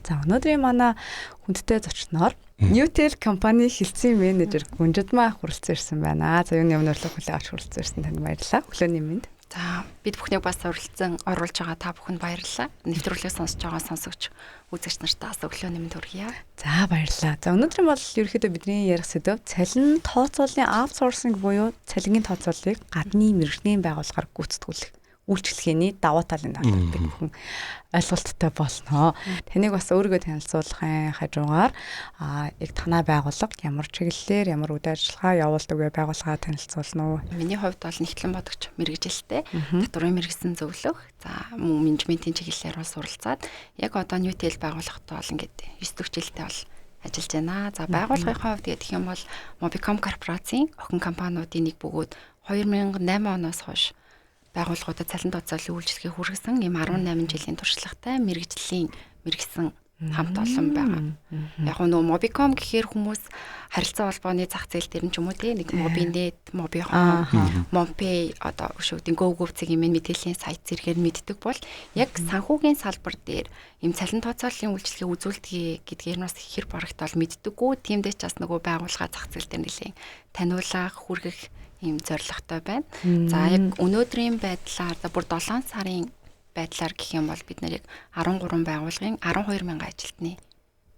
За өнөөдрийн манай хүндтэй зочноор Newtel компани хэлтсийн менежер Гүнжидмаа хүрэлцэн ирсэн байна. За юуны өмнө өглөө хүлээн авч хүрэлцэн ирсэн танд баярлалаа. Өглөөний мэнд. За бид бүхнийг бас урилсан оруулж байгаа та бүхэнд баярлалаа. Нэвтрүүлгийг сонсож байгаа сонсогч үзэгч нартаас өглөөний мэнд хүргье. За баярлалаа. За өнөөдрийн бол ерөөхдөө бидний ярих сэдэв цалин тооцооллын аутсорсинг буюу цалингийн тооцооллыг гадны мэргэжлийн байгууллагаар гүйцэтгүүлэх үйлчлэгээний давуу талын талаар бид бүхэн ойлголттой болно. Таныг бас өөрийгөө танилцуулахын хажуугаар яг танай байгууллага ямар чиглэлээр ямар үйл ажиллагаа явуулдаг вэ байгууллагаа танилцуулна уу? Миний хувьд бол нэгтлэн бодогч мэргэжилтэй татварын мэргэсэн зөвлөх. За мөн менежментийн чиглэлээр бол суралцаад яг одоо Newtel байгууллагатай бол ингээд 9 дэх жилдээ бол ажиллаж байна. За байгууллагын хувьд гэх юм бол Mobicom корпорацийн охин компаниудын нэг бөгөөд 2008 оноос хойш байгууллагуудад цалин тооцооллын үйлчлэгээ хүргэсэн ийм 18 жилийн туршлагатай мэргэсэн хамт олон байгаа. Яг нөгөө Mobicom гэхээр хүмүүс харилцаа холбооны зах зээл дээр нь ч юм уу тий нэг Mobinet, Mobihome, Mompay одоо өшөөдийн GoGo-цгийн мэдээллийн сайт зэрэгээр мэддэг бол яг санхүүгийн салбар дээр ийм цалин тооцооллын үйлчлэгээ үзүүлдэг гэдгээр нь бас хэр барагтал мэддэггүй. Тиймдээ ч бас нөгөө байгууллага зах зээл дээр нэлээд таниулах, хүргэх ийм зорилготой байна. За яг өнөөдрийн байдлаар бүр 7 сарын байдлаар гэх юм бол бид нарыг 13 байгууллагын 12,000 ажилтны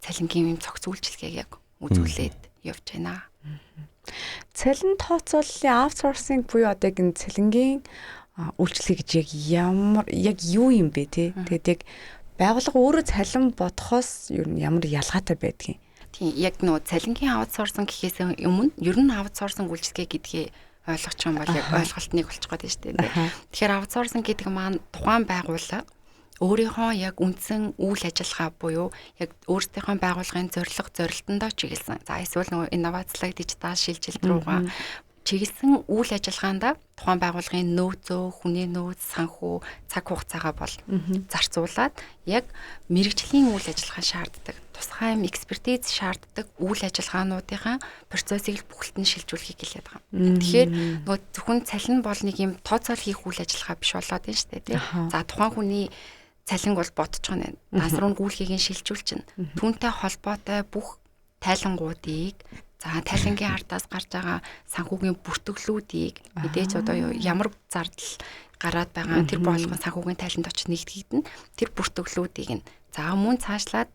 цалингийн ийм цогц үйлчилгээг яг үзүүлээд явж байна. Цалин тооцооллын аутсорсинг буюу одоо энэ цалингийн үйлчлэг гэж яг юу юм бэ те? Тэгээд яг байгууллага өөрөө цалин бодохоос ер нь ямар ялгаатай байдгийг. Тийм яг нөгөө цалингийн аутсорсинг гэхээс өмнө ер нь аутсорсинг үйлчлэгээ гэдгийг ойлгочих юм бол яг ойлголтныг олчих гээд байна шүү дээ. Тэгэхээр аутсорсинг гэдэг маань тухайн байгууллага өөрийнхөө яг үндсэн үйл ажиллагаа буюу яг өөрсдийнхөө байгууллагын зорилтондоо чиглэсэн. За эсвэл нөгөө инновацлог дижитал шилжилт руугаа чиглэсэн үйл ажиллагаанда тухайн байгууллагын нөөцөө, хүний нөөц, санхүү, цаг хугацаагаа бол зарцуулаад яг мэргэжлийн үйл ажиллагаа шаарддаг, тусгай экспертиз шаарддаг үйл ажиллагаануудынхаа процессыг бүхэлд нь шилжүүлэхийг хэлээд байгаа. Тэгэхээр нөгөө зөвхөн цалин бол нэг юм тооцоол хийх үйл ажиллагаа биш болоод байна шүү дээ, тийм. За тухайн хүний цалин бол бодож байгаа нь дансруу гүйлгийг шилжүүлж чинь түүнтэй холбоотой бүх тайлангуудыг за тайлангийн ардаас гарч байгаа санхүүгийн бүртгэлүүдийг мэдээж одоо ямар зардал гараад байгаа тэр болгон санхүүгийн тайланд очиж нэгтгэгдэн тэр бүртгэлүүдийг нь за мөн цаашлаад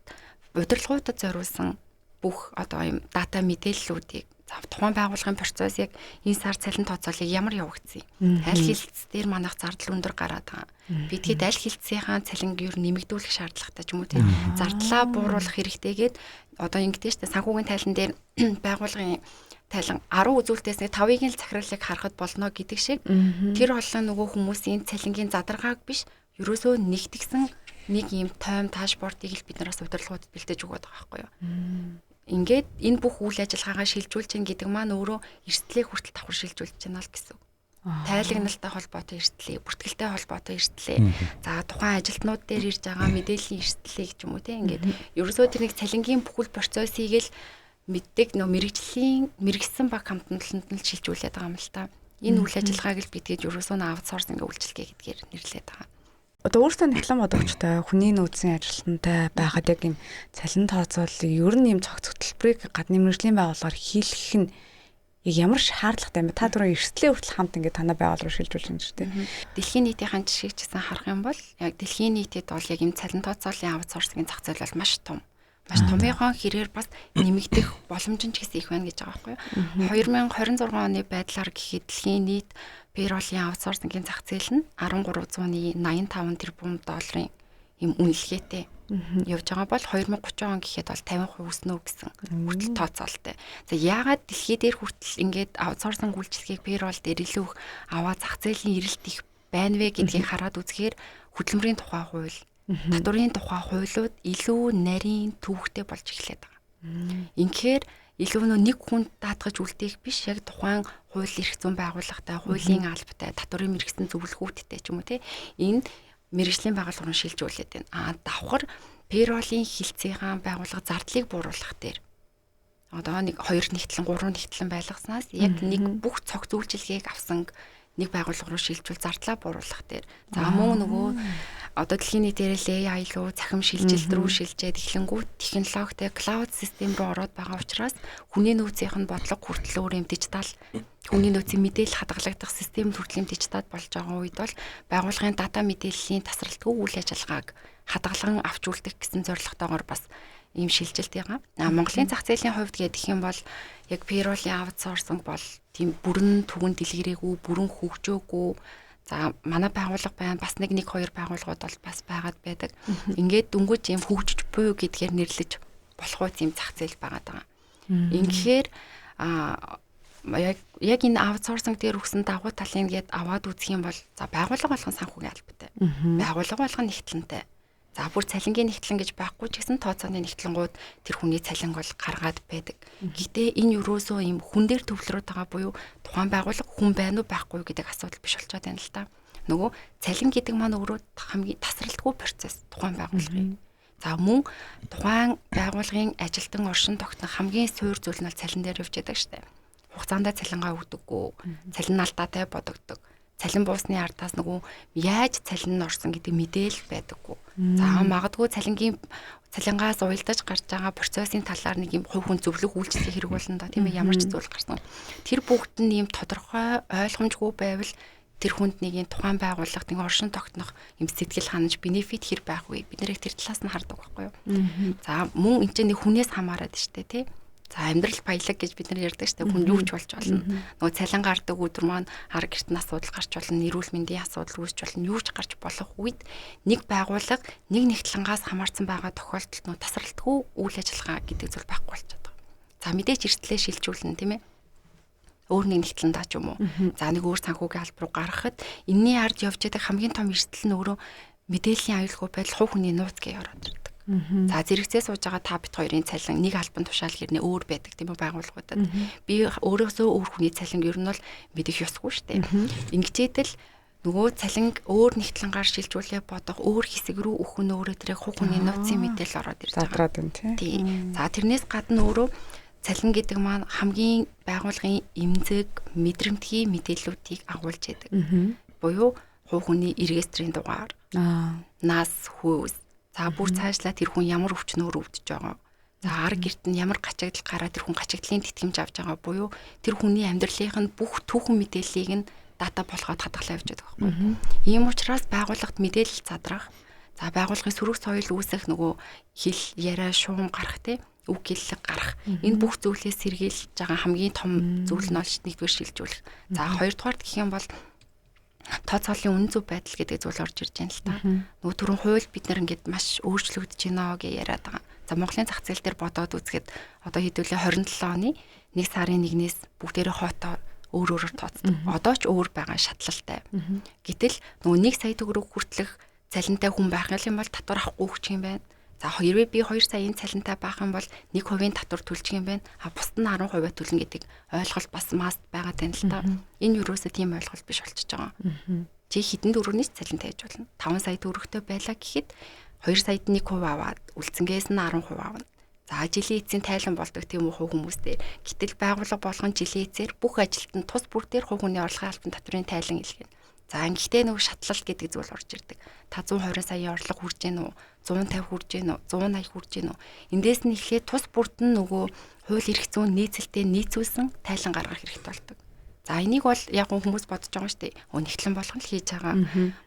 удирдлагуудад зориулсан бүх одоо юм дата мэдээллүүдийг тухайн байгууллагын процесс яг энэ сар цалин тооцоолыг ямар явагдсан юм. Аль хэлтс дээр манайх зардал өндөр гараад байгаа. Бидгээд аль хэлтсийнхаа цалинг ер нь нэмэгдүүлэх шаардлагатай ч юм уу тийм. Зардлаа бууруулах хэрэгтэйгээд одоо ингэдэж штэ санхүүгийн тайлан дээр байгууллагын тайлан 10 үзүүлэлтээс 5-ыг л захирлыг харахад болно гэдэг шиг тэр олон нөгөө хүмүүсийн цалингийн задаргааг биш ерөөсөө нэгтгсэн нэг юм тойм дашбордыг л бид нараас удирдлагуудад бэлдэж өгöd байгаа байхгүй юу. Ингээд энэ бүх үйл ажиллагаагаа шилжүүлж чинь гэдэг маань өөрөө эрсдлийг хүртэл давхар шилжүүлж байна л гэсэн. Тайлагналтай холбоотой эрсдлээ, бүртгэлтэй холбоотой эрсдлээ. За тухайн ажилтнууд дээр ирж байгаа мэдээллийн эрсдлийг ч юм уу тийм ингээд ерөөсөө тэр нэг цалингийн бүхэл процессыг л мэддэг нөө мэрэгсэн баг хамтналанд нь шилжүүлээд байгаа юм л та. Энэ үйл ажиллагааг л бидгээд ерөөсөө аутсорсинг үйлчилгээ гэдгээр нэрлэдэг байгаа. Одоо өөртөө нэхлэн бодогчтой хүний нөөцийн ажилтнтай байхад яг юм цалин тооцооллыг ер нь юм цогц хөтөлбөрийг гадны мэргэжлийн байгууллагаар хийх нь ямар шаардлагатай юм бэ? Та түрүү эрсдлээ хүртэл хамт ингээд танай байгууллага руу шилжүүлж байна шүү дээ. Дэлхийн нийтийн жишээг ч гэсэн харах юм бол яг дэлхийн нийтэд бол яг юм цалин тооцооллын аутсорсингийн зах зээл бол маш том. Маш томьёохон хэрээр бас нэмэгдэх боломж нь ч гэсэн их байна гэж байгаа байхгүй юу? 2026 оны байдлаар гэхэд дэлхийн нийт пэйролын аутсорсингийн зах зээл нь 1385 тэрбум долларын юм үнэлгээтэй явж байгаа бол 2030 он гэхэд бол 50% өснө гэсэн хүртэл тооцоолтой. За яагаад дэлхий дээр хүртэл ингээд аутсорсинг үйлчилгээг пэйрол дээр илүү их аваа зах зээлийн эрэлт их байна вэ гэдгийг хараад үзэхээр хөдөлмөрийн тухай хууль, татварын тухай хуулиуд илүү нарийн төвөгтэй болж эхлэдэг байгаа. Инхээр илүү нэг хүнд даатгаж үлдээх биш яг тухайн хууль эрх зүйн байгууллагатай, хуулийн албатай, татварын мэргэсэн зөвлөхүүдтэй ч юм уу те энэ мэргэжлийн байгууллагын шилжүүлээд байна. Давхар пэйролын хилцээгаан байгууллага зардлыг бууруулах дээр одоо нэг 2 нэгтлэн 3 нэгтлэн байлгаснаас яг нэг бүх цогц үйлчилгээг авсан нэг байгууллага руу шилжүүл зардлаа бууруулах дээр. За мөн нөгөө одоо дэлхийн нийтээр AI руу цахим шилжилт рүү шилжээд эхлэнгүүт технологитой клауд систем рүү ороод байгаа учраас хүний нөөцийнх нь бодлого хүртэл өөр юм дижитал хүний нөөцийн мэдээлэл хадгалагдах систем төрлийн дижитал болж байгаа үед бол байгууллагын дата мэдээллийн тасралтгүй үйл ажиллагааг хадгалан авч үлдэх гэсэн зорилготойгоор бас ийм шилжилт байгаа. Монголын зах зээлийн хувьд гэх юм бол яг payroll-ийн аутсорсинг бол тийм бүрэн түвэн дэлгэрээгүй, бүрэн хөгжөөгүй. За манай байгууллага байна, бас нэг хоёр байгууллагууд бол бас байгаад байдаг. Ингээд дөнгөж юм хөгжиж буй гэдгээр нэрлэж болох үе тийм зах зээл байгаад байгаа. Ингэхээр яг энэ аутсорсинг дээр өгсөн давуу талын гээд аваад үзэх юм бол за байгууллага болгон санхүүгийн албатай. Байгууллага болгон нэгтлэнтэй. За бүр цалингийн нэгтлэн гэж байхгүй ч гэсэн тооцооны нэгтлэнгууд тэр хүний цалин бол гаргаад байдаг. Гэтэ энэ юурөөсөө юм хүн дээр төвлөрөөд байгаа буюу тухайн байгууллага хүн байна уу байхгүй юу гэдэг асуудал биш болчиход байна л да. Нөгөө цалин гэдэг маань өөрөө хамгийн тасралтгүй процесс тухайн байгууллагын. За мөн тухайн байгууллагын ажилтан оршин тогтнох хамгийн суур зүйл нь цалин дээр явж байдаг штэ. Хугацаанд цалингаа өгдөггүй, цалин алдаатай бодогддог. Цалин буусны ардаас нөгөө яаж цалин нь орсон гэдэг мэдээлэл байдаггүй. За магадгүй цалингаас уялдаж гарч байгаа процессын талаар нэг юм хувь хүн зөвлөх үйлчлэх хэрэг болно да тийм ээ ямар ч зүйл гарсан. Тэр бүгд нь юм тодорхой ойлгомжгүй байвал тэр хүнд нэг юм тухайн байгууллагт нэг оршин тогтнох юм сэтгэл ханаж бенефит хэр байх вэ? Бид нэр тэр талаас нь хардаг байхгүй юу? За мөн энэ чинь нэг хүнээс хамаарат штэ тий. За амьдрал баялаг гэж бид нар ярьдаг шүү дээ. Хүн юу ч болж болно. Нөгөө цалин гардаг өдөр маань хар гэрт нь асуудал гарч болно, эрүүл мэндийн асуудал үүсч болно, юу ч гарч болох үед нэг байгууллага нэг нэгтлэнгаас хамаарсан байгаа тохиолдолд нөгөө тасралтгүй үйл ажиллагаа гэдэг зүйл байхгүй болчиход байгаа. За мэдээч эртлээ шилжүүлнэ тийм ээ. Өөр нэг нэгтлэн даа ч юм уу. За нэг өөр санхүүгийн алба руу гаргахад энэний ард явж байгаа хамгийн том эрсдэл нь өөрөө мэдээллийн аюулгүй байдал хувь хүний нууц гэж ороод ирдэг. За зэрэгцээ сууж байгаа та бит хоёрын цалин нэг албан тушаал хэрнээ өөр байдаг тийм үү байгууллагуудад. Би өөрөөсөө өөр хүний цалин ер нь бол мэдэх ёсгүй шүү дээ. Ингэжээдэл нөгөө цалин өөр нэгтлэнгаар шилжүүлээ бодох өөр хэсэг рүү өхөн өөрөө тэрэг хувь хүний нууцын мэдээлэл ороод ирж байгаа. Задраад байна тийм. За тэрнээс гадна өөрөө цалин гэдэг маань хамгийн байгууллагын эмзэг, мэдрэмтгий мэдээллүүдийг агуулж яадаг. Буюу хувь хүний регистрийн дугаар, нас, хүйс. За бүр цаашлаа тэр хүн ямар өвчнөөр өвдөж байгаа. За ар гэрт нь ямар гачигдал гараад тэр хүн гачигдлын тэтгэмж авч байгаа буюу тэр хүний амьдралынх нь бүх түүхэн мэдээллийг нь дата болгоод хадгалаа явж байгаа байхгүй. Ийм учраас байгууллагт мэдээлэл задрах, за байгууллагын сөрөг соёл үүсэх нөгөө хэл яриа шуум гарах тий үг хэллэг гарах. Энэ бүх зүйлээс сэргийлж байгаа хамгийн том зүйл нь бол нэгдүгээр шилжүүлэх. За хоёрдугаарт гэх юм бол тооцооллын үнэн зөв байдал гэдэг зүйл орж ирж байна л та. Нөгөө түрүүн хууль бид нар ингээд маш өөрчлөгдөж байна гэж яриад байгаа. За Монголын зах зээл дээр бодоод үзэхэд одоо хэдүүлээ 27 оны 1 сарын 1-ээс бүгдээрээ хоотоо өөр өөрөөр тооцдог. Одоо ч өөр байгаа шатлалтай. Гэтэл нөгөө 1 сая төгрөг хүртэлх цалинтай хүн байх юм бол татвар авахгүй өгчих юм байна. За хэрвээ би 2 саяын цалинтай байх юм бол 1% татвар төлчих юм байна. Бусд нь 10% төлнө гэдэг ойлголт бас маст байгаа тань л та. Энэ юурөөсөө тийм ойлголт биш болчихж байгаа. Чи хэдэн төгрөгнийч цалинтай хийж болно. 5 сая төгрөгтэй байлаа гэхэд 2 саяд 1% аваад үлцэнгээс нь 10% авна. За жилийн эцсийн тайлан болдог тийм үү хүмүүстэй. Гэтэл байгууллага болгон жилийн эцээр бүх ажилтнанд тус бүр дээр хувь хүний орлогын албан татврын тайлан илгээнэ. За ингэхдээ нөгөө шатлалт гэдэг зүйл орж ирдэг. Та 120 сая орлого хүрж гэнэ үү? 150 хүрж гэнэ үү? 180 хүрж гэнэ үү? Эндээс нь эхлээд тус бүрд нь нөгөө хууль эрх зүйн нийцэлтэд нийцүүлсэн тайлан гаргах хэрэгтэй болдог. За энийг бол яг хүмүүс бодож байгаа шүү дээ. Нэгтлэн болгон л хийж байгаа.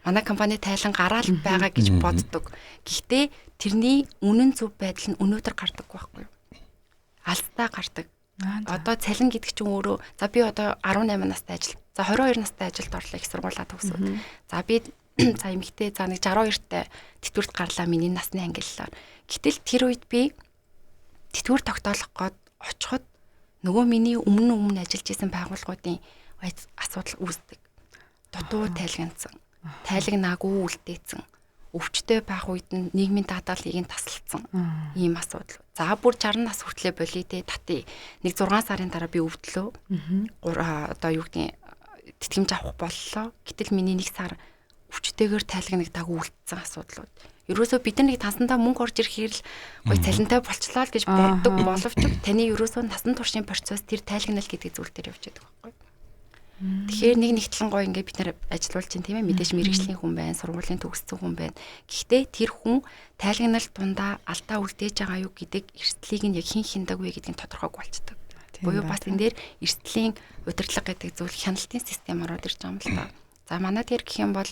Манай компани тайлан гараал байгаа гэж боддог. Гэхдээ тэрний үнэн зөв байдал нь өнөөдөр гардаг байхгүй юу? Алдаа гардаг. Одоо цалин гэдэг чинь өөрөө за би одоо 18 настай ажил. За 22 настай ажилд орлоо их сургуулаа төгсөөд. За би за эмэгтэй за нэг 62-тай тэтгэврт гарлаа миний насны ангиллаар. Гэтэл тэр үед би тэтгэвэр тогтоолох гээд очиход нөгөө миний өмнө ажиллаж исэн байгууллагуудын асуудал үүсдэг. Дутуу тайлганцсан. Тайлагнаагүй үлдээсэн. Өвчтөй байх үед нь нийгмийн даатгалыг нь тасалдсан ийм асуудал. За бүр 60 нас хүртлээр болий те татъя. Нэг 6 сарын дараа би өвдлөө. Одоо юу гэдгийг тэтгэмж авах боллоо. Гэтэл миний 1 сар өвчтэйгээр тайлагнагдаагүй үлдсэн асуудлууд. Ерөөсөө бид нар нэг тансандаа мөнгө орж ирэхээр л гой цалинтай болчлоо л гэж боддог боловч таны ерөөсөө насан туршийн процесс тэр тайлагнал гэдэг зүйл дээр явж байдаг байхгүй. Тэгэхээр нэг нэгтлэн гоё ингээд бид нэр ажиллуулж чинь тийм ээ мэдээж мэрэгжлийн хүн байна, сургуулийн төгссөн хүн байна. Гэхдээ тэр хүн тайлагналт дундаа алдаа үлдээж байгаа юу гэдэг эрсдлийг нь яг хин хиндэг вэ гэдгийг тодорхойг болчдөг. Буюу бас энэ дээр эрсдлийн удирдлага гэдэг зүйл хяналтын систем ороод ирж байгаа юм л та. За манай дээр гэх юм бол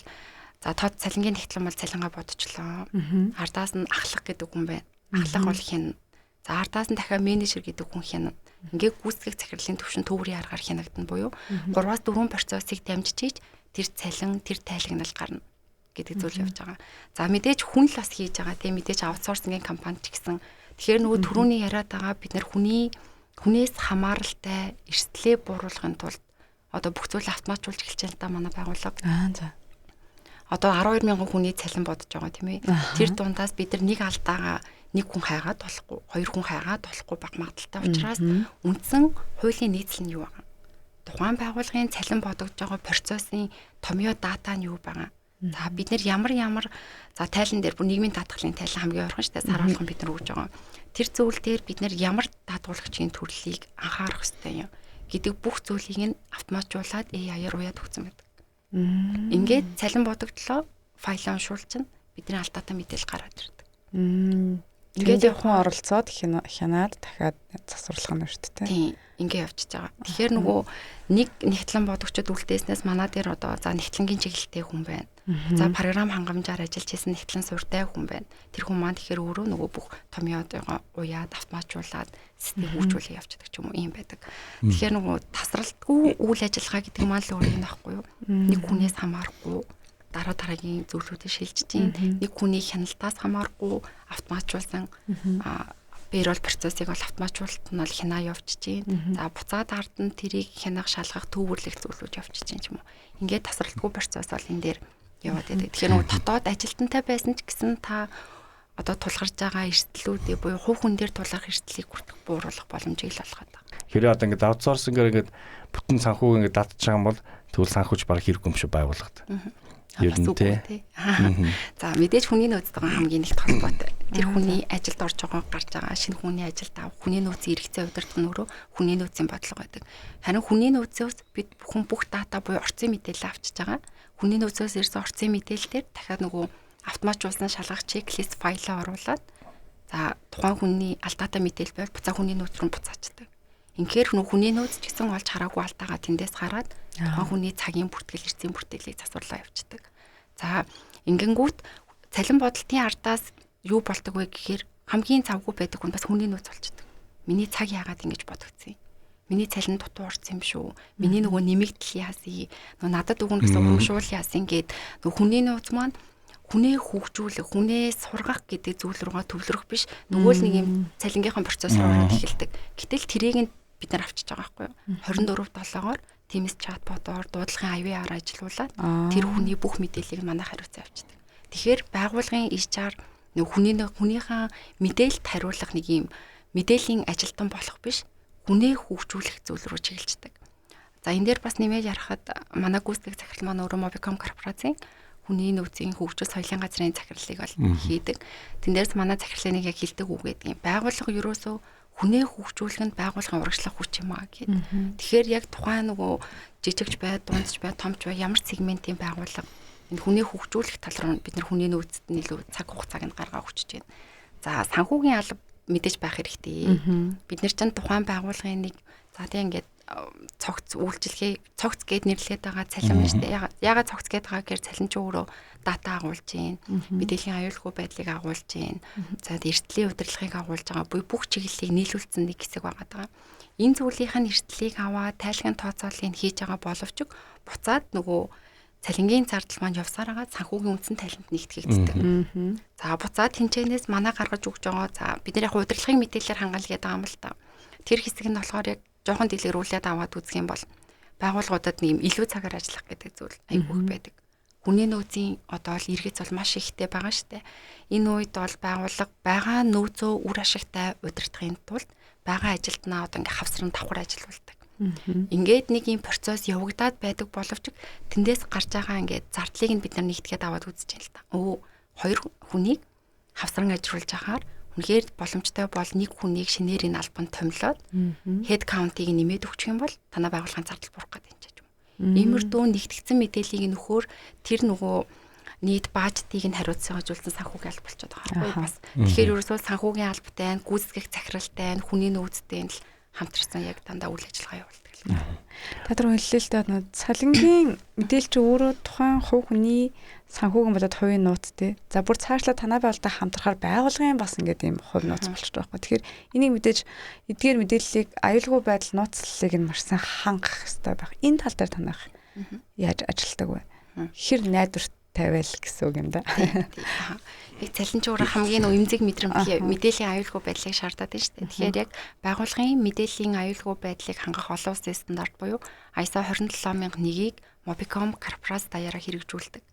за тод цалингийн нэгтлэн бол цалингаа бодчихлоо. Ардаас нь ахлах гэдэг хүн байна. Ахлах бол хин. За ардаас нь дахиад менежер гэдэг хүн хянана. Ингээ гүйцэтгэх захирлын төвшин төврийн аргаар хянагдана буюу 3-4 процессыг дамжиж тэр цалин, тэр тайлагнал гарна гэдэг зүйл явж байгаа. За мэдээж хүн л бас хийж байгаа тийм мэдээж аутсорсингийн компани ч гэсэн. Тэгэхээр нөгөө түрүүний яриад байгаа бид нар хүнээс хамааралтай эрсдлээ бууруулахын тулд одоо бүх зүйл автоматжуулж эхэлж байна та манай байгууллага. За. Одоо 12,000 хүний цалин бодож байгаа тийм ээ. Тэр дундаас бид нар нэг алдаагаа нэг хүн хайгаад болохгүй, хоёр хүн хайгаад болохгүй баг магадaltaй учраас үндсэн хуулийн нийцэл нь юу байгаа? Тухайн байгууллагын цалин бодогдож байгаа процессын томьёо дата нь юу байгаа? За бид нар ямар за тайлан дээр бүр нийгмийн даатгалын тайлан хамгийн ойрхон шүү дээ. Сар болгон бид нар өгж байгаа. Тэр зүйл дээр бид нар ямар даатгуулагчийн төрлийг анхаарах ёстой юм гэдэг бүх зүйлийг нь автоматжуулаад AI-аар уяад өгсөн байдаг. Ингээд цалин бодогдлоо, файл уншуулж чинь бидний алдаатай мэдээлэл гараад ирдэг. Ингээд хүн оролцоод хянаад дахиад засварлах нь шүү дээ. Тийм, ингээд явчихж байгаа. Тэгэхээр нөгөө нэг нэгтлэн бодогчд үлдээснээс манай дээр одоо за нэгтлэнгийн чиглэлтэй хүн байна. За програм хангамжаар ажиллаж исэн нэгтлэн суурьтай хүн байна. Тэр хүн маань тэгэхээр өөрөө нөгөө бүх томьёодоо уяад автоматжуулаад систем хөгжүүлээ явчихдаг ч юм уу юм байдаг. Тэгэхээр нөгөө тасралтгүй үйл ажиллагаа гэдэг нь маань л өөр юм байхгүй юу? Нэг хүнээс хамаарахгүй дараагийн зүйлүүдийг шилжиж чинь нэг хүний хяналтаас хамааргүй автоматжуулсан payroll процессыг бол автоматжуулалт нь бол хянаа явуулж чинь. За буцаад ард нь тэрийг хянах шалгах төвөрлөх зүйлүүд явуулж чинь ч юм уу. Ингээд тасралтгүй процесс бол энэ дээр яваад байдаг. Тэгэхээр нөгөө дотоод ажилтнтай байсан ч гэсэн та одоо тулгарч байгаа эрсдлүүдээ буюу хувь хүн дээр тулгарх эрсдлийг бууруулах боломжийг л олгоод байгаа. Хэрэг одоо ингээд аутсорсингээр ингээд бүтэн санхүүг ингээд датж байгаа юм бол тэгвэл санхүүч баг хэрэггүй юм шиг байгууллагад. Ер нь тий. За мэдээж хүний нөөцтэйгээ хамгийн их холбоотой. Тэр хүний ажилд орж байгаа гарч байгаа шинэ хүний ажилд авах хүний нөөцийн эргэцээ удирдах нь өөрөө хүний нөөцийн бодлого байдаг. Харин хүний нөөцөөс бид бүхэн бүх дата буюу орцын мэдээлэл авчиж байгаа. Хүний нөөцөөс ирсэн орцын мэдээлэлээр дахиад нөгөө автоматжуулсан шалгах чеклист файлаа оруулаад за тухайн хүний алдаатай мэдээлэл байвал буцаа хүний нөөц рүү буцаачдаг. Инхээр хүний нөөц ч гэсэн олж хараагүй алдаагаа тэндээс гараад тухайн хүний цагийн бүртгэл эрсдлийн бүртгэлийг засварлаа явуулдаг. За ингэнгүүт цалин бодолтын ардаас юу болдог вэ гэхээр хамгийн завгүй байдаг хүн бас хүний нөөц болчдөг. Миний цаг яагаад ингэж бодогдсон юм? Миний цалин дутуу орсон юм шүү. Миний нөгөө нэмэгдэл яасан? Нөгөө надад өгнө гэсэн урамшуул яасан гэд нөгөө хүний нөөц маань хүнээ хөгжүүлэх, хүнээ сургах гэдэг зүйл рүүгээ төвлөрөх биш. Нөгөө л нэг юм цалингийнхаа процессор ороод эхэлдэг. Гэтэл тэрийг нь бид нар авчиж байгаа байхгүй юу? 24/7-оор Teams чатботоор дуудлагын IVR ажилуулад тэр хүний бүх мэдээллийг манайх хариуцсан авчдаг. Тэгэхээр байгууллагын HR хүнийхээ мэдээлэлд хариулах нэг юм мэдээллийн ажилтан болох биш, хүнээ хөгжүүлэх зүйл рүү чиглэждэг. За энэ дээр бас нэмээд ярахад манай гүйцэтгэх захирал маань өөрөө Mobicom корпорацийн хүний нөөцийн хөгжил соёлын газрын захирлыг бол хийдэг. Тэндээс манай захирлын нэг яг хэлдэг үг гэдэг юм. Байгууллага ерөөсөө хүнээ хөгжүүлэхэд байгууллагын урагшлах хүч юм аа гэдэг. Тэгэхээр яг тухайн нөгөө жижигч бай, дундч бай, томч бай ямар сегментийн байгууллага энэ хүнээ хөгжүүлэх тал руу бид нар хүний нөөцөд нь илүү цаг хугацааг нь гаргаа өгч байна. За санхүүгийн алба мэдээж байх хэрэгтэй. Бид нар чинь тухайн байгууллагын нэг за тийм ингээд цогц үйлчлэгээ цогц гэд нэрлэгээд байгаа цалин байна шүү дээ. Ягаад цогц гэд байгаа гэхээр цалин ч өөрөө дата агуулж гин, мэдээллийн аюулгүй байдлыг агуулж гин. За эрсдлийн удирдлагыг агуулж байгаа бүх чиглэлийг нийлүүлсэн нэг хэсэг байгаа даа. Энэ зүйлийн эрсдлийг аваад тайлгын тооцооллыг хийж байгаа боловч буцаад нөгөө цалингийн зардал маань явсаар байгаа санхүүгийн үндсэн тайланд нэгтгэгддэг. За буцаад тэнцэнээс манай гаргаж өгч байгаа. За бид нар яг удирдлагын мэдээлэлээр хангаалгээд байгаа юм л та. Тэр хэсэг нь болохоор яг жоохон дэлгэрүүлээд аваад үзэх юм бол байгууллагуудад нэг юм илүү цагаар ажиллах гэдэг зүйл айгүй байдаг. Хүний нөөцийн одоо л иргэц бол маш ихтэй байгаа штэ. Энэ үед бол байгууллага байгаа нөөцөө үр ашигтай удирдахын тулд байгаа ажилтнаа одоо ингээ хавсран давхар ажилуулдаг. Ингээд нэг юм процесс явагдаад байдаг боловч тэндээс гарч байгаа ингээд зардлыг нь бид нар нэгтгээд аваад үзэж байна л та. Хоёр хүнийг хавсран ажилуулж ахаар үнэхээр боломжтой бол нэг хүнийг шинээр энэ албанд томилоод head count-ыг нэмээд өгчих юм бол танай байгууллагын зардал бурах гэдэг юм чинь. Иймэрдүү нэгтгэгдсэн мэдээллийг нөхөр тэр нөгөө нийт баажтыг нь хариуцсан санхүүгийн алба болчиход байгаа байхгүй бас. Тэгэхээр ерөөсөө санхүүгийн албатай, гүйцэтгэх захиралтай, хүний нөөцтэй л хамтарсан яг дандаа үйл ажиллагаа явуулдаг. Та нар хэллээ л дээ цалингийн мэдээлэл чи өөрөө тухайн хувь хүний санхүүгийн болоод хувийн нууц тий. За бүр цаашлаа танай байгальтай хамтрахаар байгуулгын бас ингээд ийм хувь нууц болчихдог байхгүй. Тэгэхээр энийг мэдээж эдгээр мэдээллийг аюулгүй байдал нууцлалыг нь маш сайн хангах хэрэгтэй байх. Энэ тал дээр танах яаж ажилтдаг вэ? Хэр найдварт тавиал гэсэн үг юм да. Яг цалинчуур хамгийн эмзэг мэдрэмж мэдээллийн аюулгүй байдлыг шаардаад байна шүү дээ. Тэгэхээр яг байгууллагын мэдээллийн аюулгүй байдлыг хангах олон улсын стандарт буюу ISO 27001-ийг Mobicom корпорац даяараа хэрэгжүүлдэг.